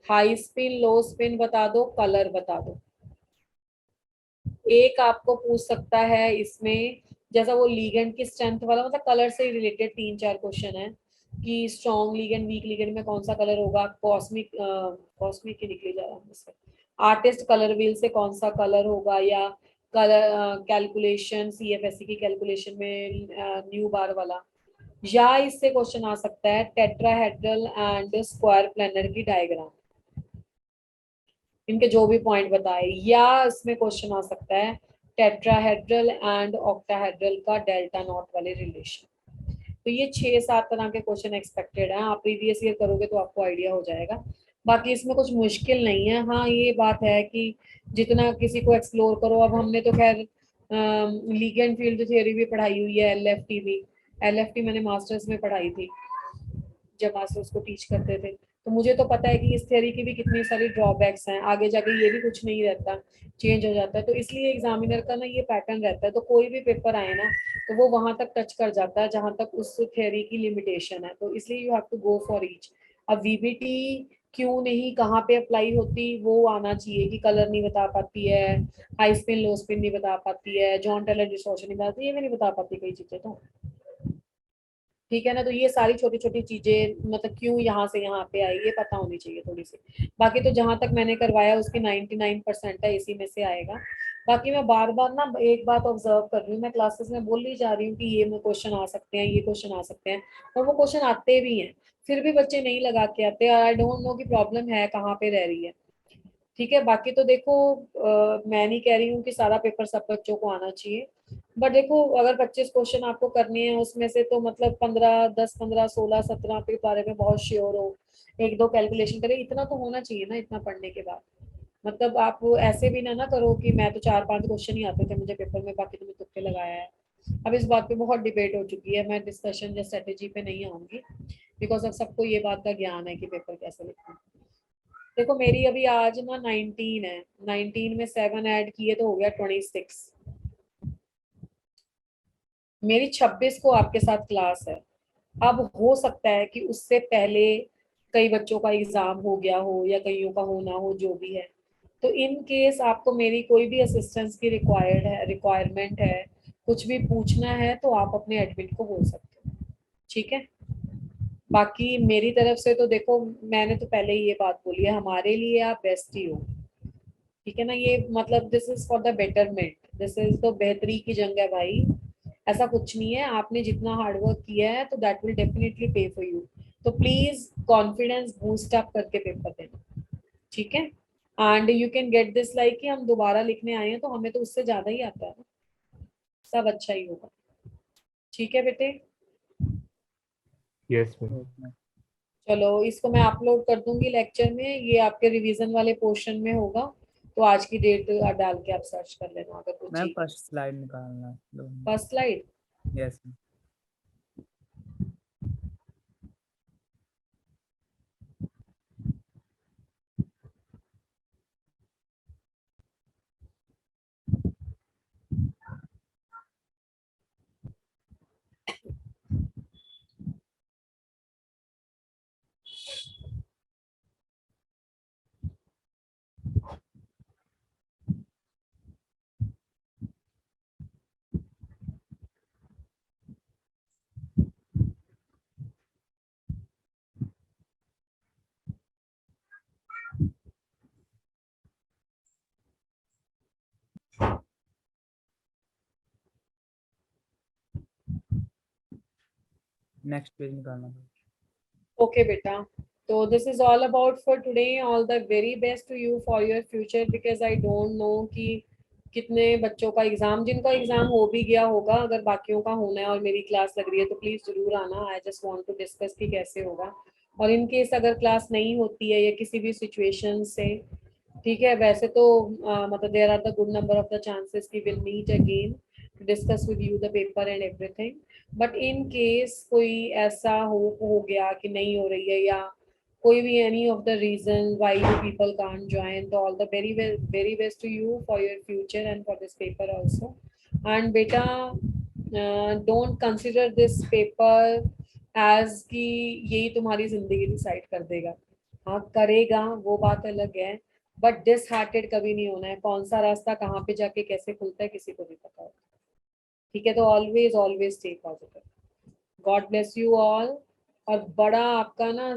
हाई स्पिन लो स्पिन बता दो, कलर बता दो। एक आपको पूछ सकता है इसमें जैसा वो लीगेंड की स्ट्रेंथ वाला, मतलब कलर से रिलेटेड 3-4 क्वेश्चन है कि स्ट्रॉन्ग लीगेंड वीक लीगेंड में कौन सा कलर होगा, कॉस्मिक कॉस्मिक की निकली जा रहा है, आर्टिस्ट कलर व्हील से कौन सा कलर होगा, या कलर कैलकुलेशन CFSE की कैलकुलेशन में न्यू बार वाला, या इससे क्वेश्चन आ सकता है टेट्राहेड्रल एंड स्क्वायर प्लेनर की डायग्राम, इनके जो भी पॉइंट बताए, या इसमें क्वेश्चन आ सकता है टेट्राहेड्रल एंड ऑक्टाहेड्रल का डेल्टा नॉट वाले रिलेशन। तो ये 6-7 तरह के क्वेश्चन एक्सपेक्टेड हैं। आप प्रीवियस ईयर करोगे तो आपको आइडिया हो जाएगा। बाकी इसमें कुछ मुश्किल नहीं है। हाँ ये बात है कि जितना किसी को एक्सप्लोर करो, अब हमने तो खैर लीगेंड फील्ड थ्योरी भी पढ़ाई हुई है, LFT भी, LFT मैंने मास्टर्स में पढ़ाई थी जब मास्टर्स को टीच करते थे, तो मुझे तो पता है कि इस थ्योरी की भी कितनी सारी ड्रॉबैक्स हैं, आगे जाके ये भी कुछ नहीं रहता, चेंज हो जाता है। तो इसलिए एग्जामिनर का ना ये पैटर्न रहता है, तो कोई भी पेपर आए ना तो वो वहां तक टच कर जाता है जहां तक उस थ्योरी की लिमिटेशन है, तो इसलिए you have to go for each. अब VBT क्यों नहीं, कहाँ पे अप्लाई होती, वो आना चाहिए कि कलर नहीं बता पाती है, हाई स्पिन लो स्पिन नहीं बता पाती है, जॉन टेलर डिस्टॉर्शन नहीं बताती, ये भी नहीं बता पाती कई चीजें तो। ठीक है ना, तो ये सारी छोटी छोटी चीजें मतलब क्यों यहाँ से यहाँ पे आई ये पता होनी चाहिए थोड़ी सी। बाकी तो जहां तक मैंने करवाया उसकी 99% है, इसी में से आएगा। बाकी मैं बार बार ना एक बात ऑब्जर्व कर रही हूँ, मैं क्लासेस में बोल ही जा रही हूँ कि ये क्वेश्चन आ सकते हैं, ये क्वेश्चन आ सकते हैं, और वो क्वेश्चन आते भी हैं, फिर भी बच्चे नहीं लगा के आते। आई डोंट नो कि प्रॉब्लम है कहाँ पे रह रही है। ठीक है। बाकी तो देखो मैं नहीं कह रही हूँ कि सारा पेपर सब बच्चों को आना चाहिए, बट देखो अगर 25 क्वेश्चन आपको करने हैं उसमें से तो मतलब 15, 10, 15, 16, 17 के बारे में बहुत श्योर हो, एक दो कैलकुलेशन करें, इतना तो होना चाहिए ना इतना पढ़ने के बाद। मतलब आप ऐसे भी ना करो कि मैं तो 4-5 क्वेश्चन ही आते थे मुझे पेपर में, बाकी तो मैं तुक्के लगाया है। अब इस बात पे बहुत डिबेट हो चुकी है, मैं डिस्कशन या स्ट्रेटेजी पे नहीं आऊंगी, बिकॉज अब सबको ये बात का ज्ञान है कि पेपर कैसे लिखना है। देखो मेरी अभी आज ना 19 है, 19 में 7 ऐड किए तो हो गया 26। मेरी 26 को आपके साथ क्लास है। अब हो सकता है कि उससे पहले कई बच्चों का एग्जाम हो गया हो या कईयों का हो ना हो, जो भी है, तो इन केस आपको मेरी कोई भी असिस्टेंस की रिक्वायरमेंट है, कुछ भी पूछना है तो आप अपने एडमिन को बोल सकते हो। ठीक है। बाकी मेरी तरफ से तो देखो मैंने तो पहले ही ये बात बोली है, हमारे लिए आप बेस्ट ही हो। ठीक है ना, ये मतलब this is for the betterment, this is तो बेहतरी की जंग है भाई, ऐसा कुछ नहीं है। आपने जितना हार्डवर्क किया है तो दैट विल डेफिनेटली पे फॉर यू। तो प्लीज कॉन्फिडेंस बूस्ट अप करके पेपर देना। ठीक है। And you can get this like कि हम दोबारा लिखने आए हैं तो हमें तो उससे ज्यादा ही आता है ना, सब अच्छा ही होगा। ठीक है बेटे। Yes ma'am. ओके। चलो इसको मैं अपलोड कर दूंगी लेक्चर में, ये आपके रिवीजन वाले पोर्शन में होगा, तो आज की डेट डाल के आप सर्च कर लेना अगर कुछ मैम चाहिए। फर्स्ट स्लाइड निकालना है। First slide. Yes. Next page निकालना है। Okay, beta. So this is all about for today. All the very best to you for your future because I don't know कि कितने बच्चों का एग्जाम, जिनका एग्जाम हो भी गया होगा, अगर बाकियों का होना है और मेरी क्लास लग रही है तो प्लीज जरूर आना। I just want to discuss कि कैसे होगा। और इन केस अगर क्लास नहीं होती है या किसी भी सिचुएशन से, ठीक है, वैसे तो मतलब there are the good number of the chances कि will meet again to discuss with you the paper and everything, but in case कोई ऐसा हो गया कि नहीं हो रही है या कोई भी any of the reason why you people can't join, तो all the very best to you for your future and for this paper also. And beta don't consider this paper as कि यही तुम्हारी जिंदगी डिसाइड कर देगा, हाँ करेगा वो बात अलग है, बट डिसहार्टेड कभी नहीं होना है। कौन सा रास्ता कहाँ पे जाके कैसे खुलता है किसी को नहीं पता होता, ठीक है। तो always always stay positive. God bless you all. और बड़ा आपका ना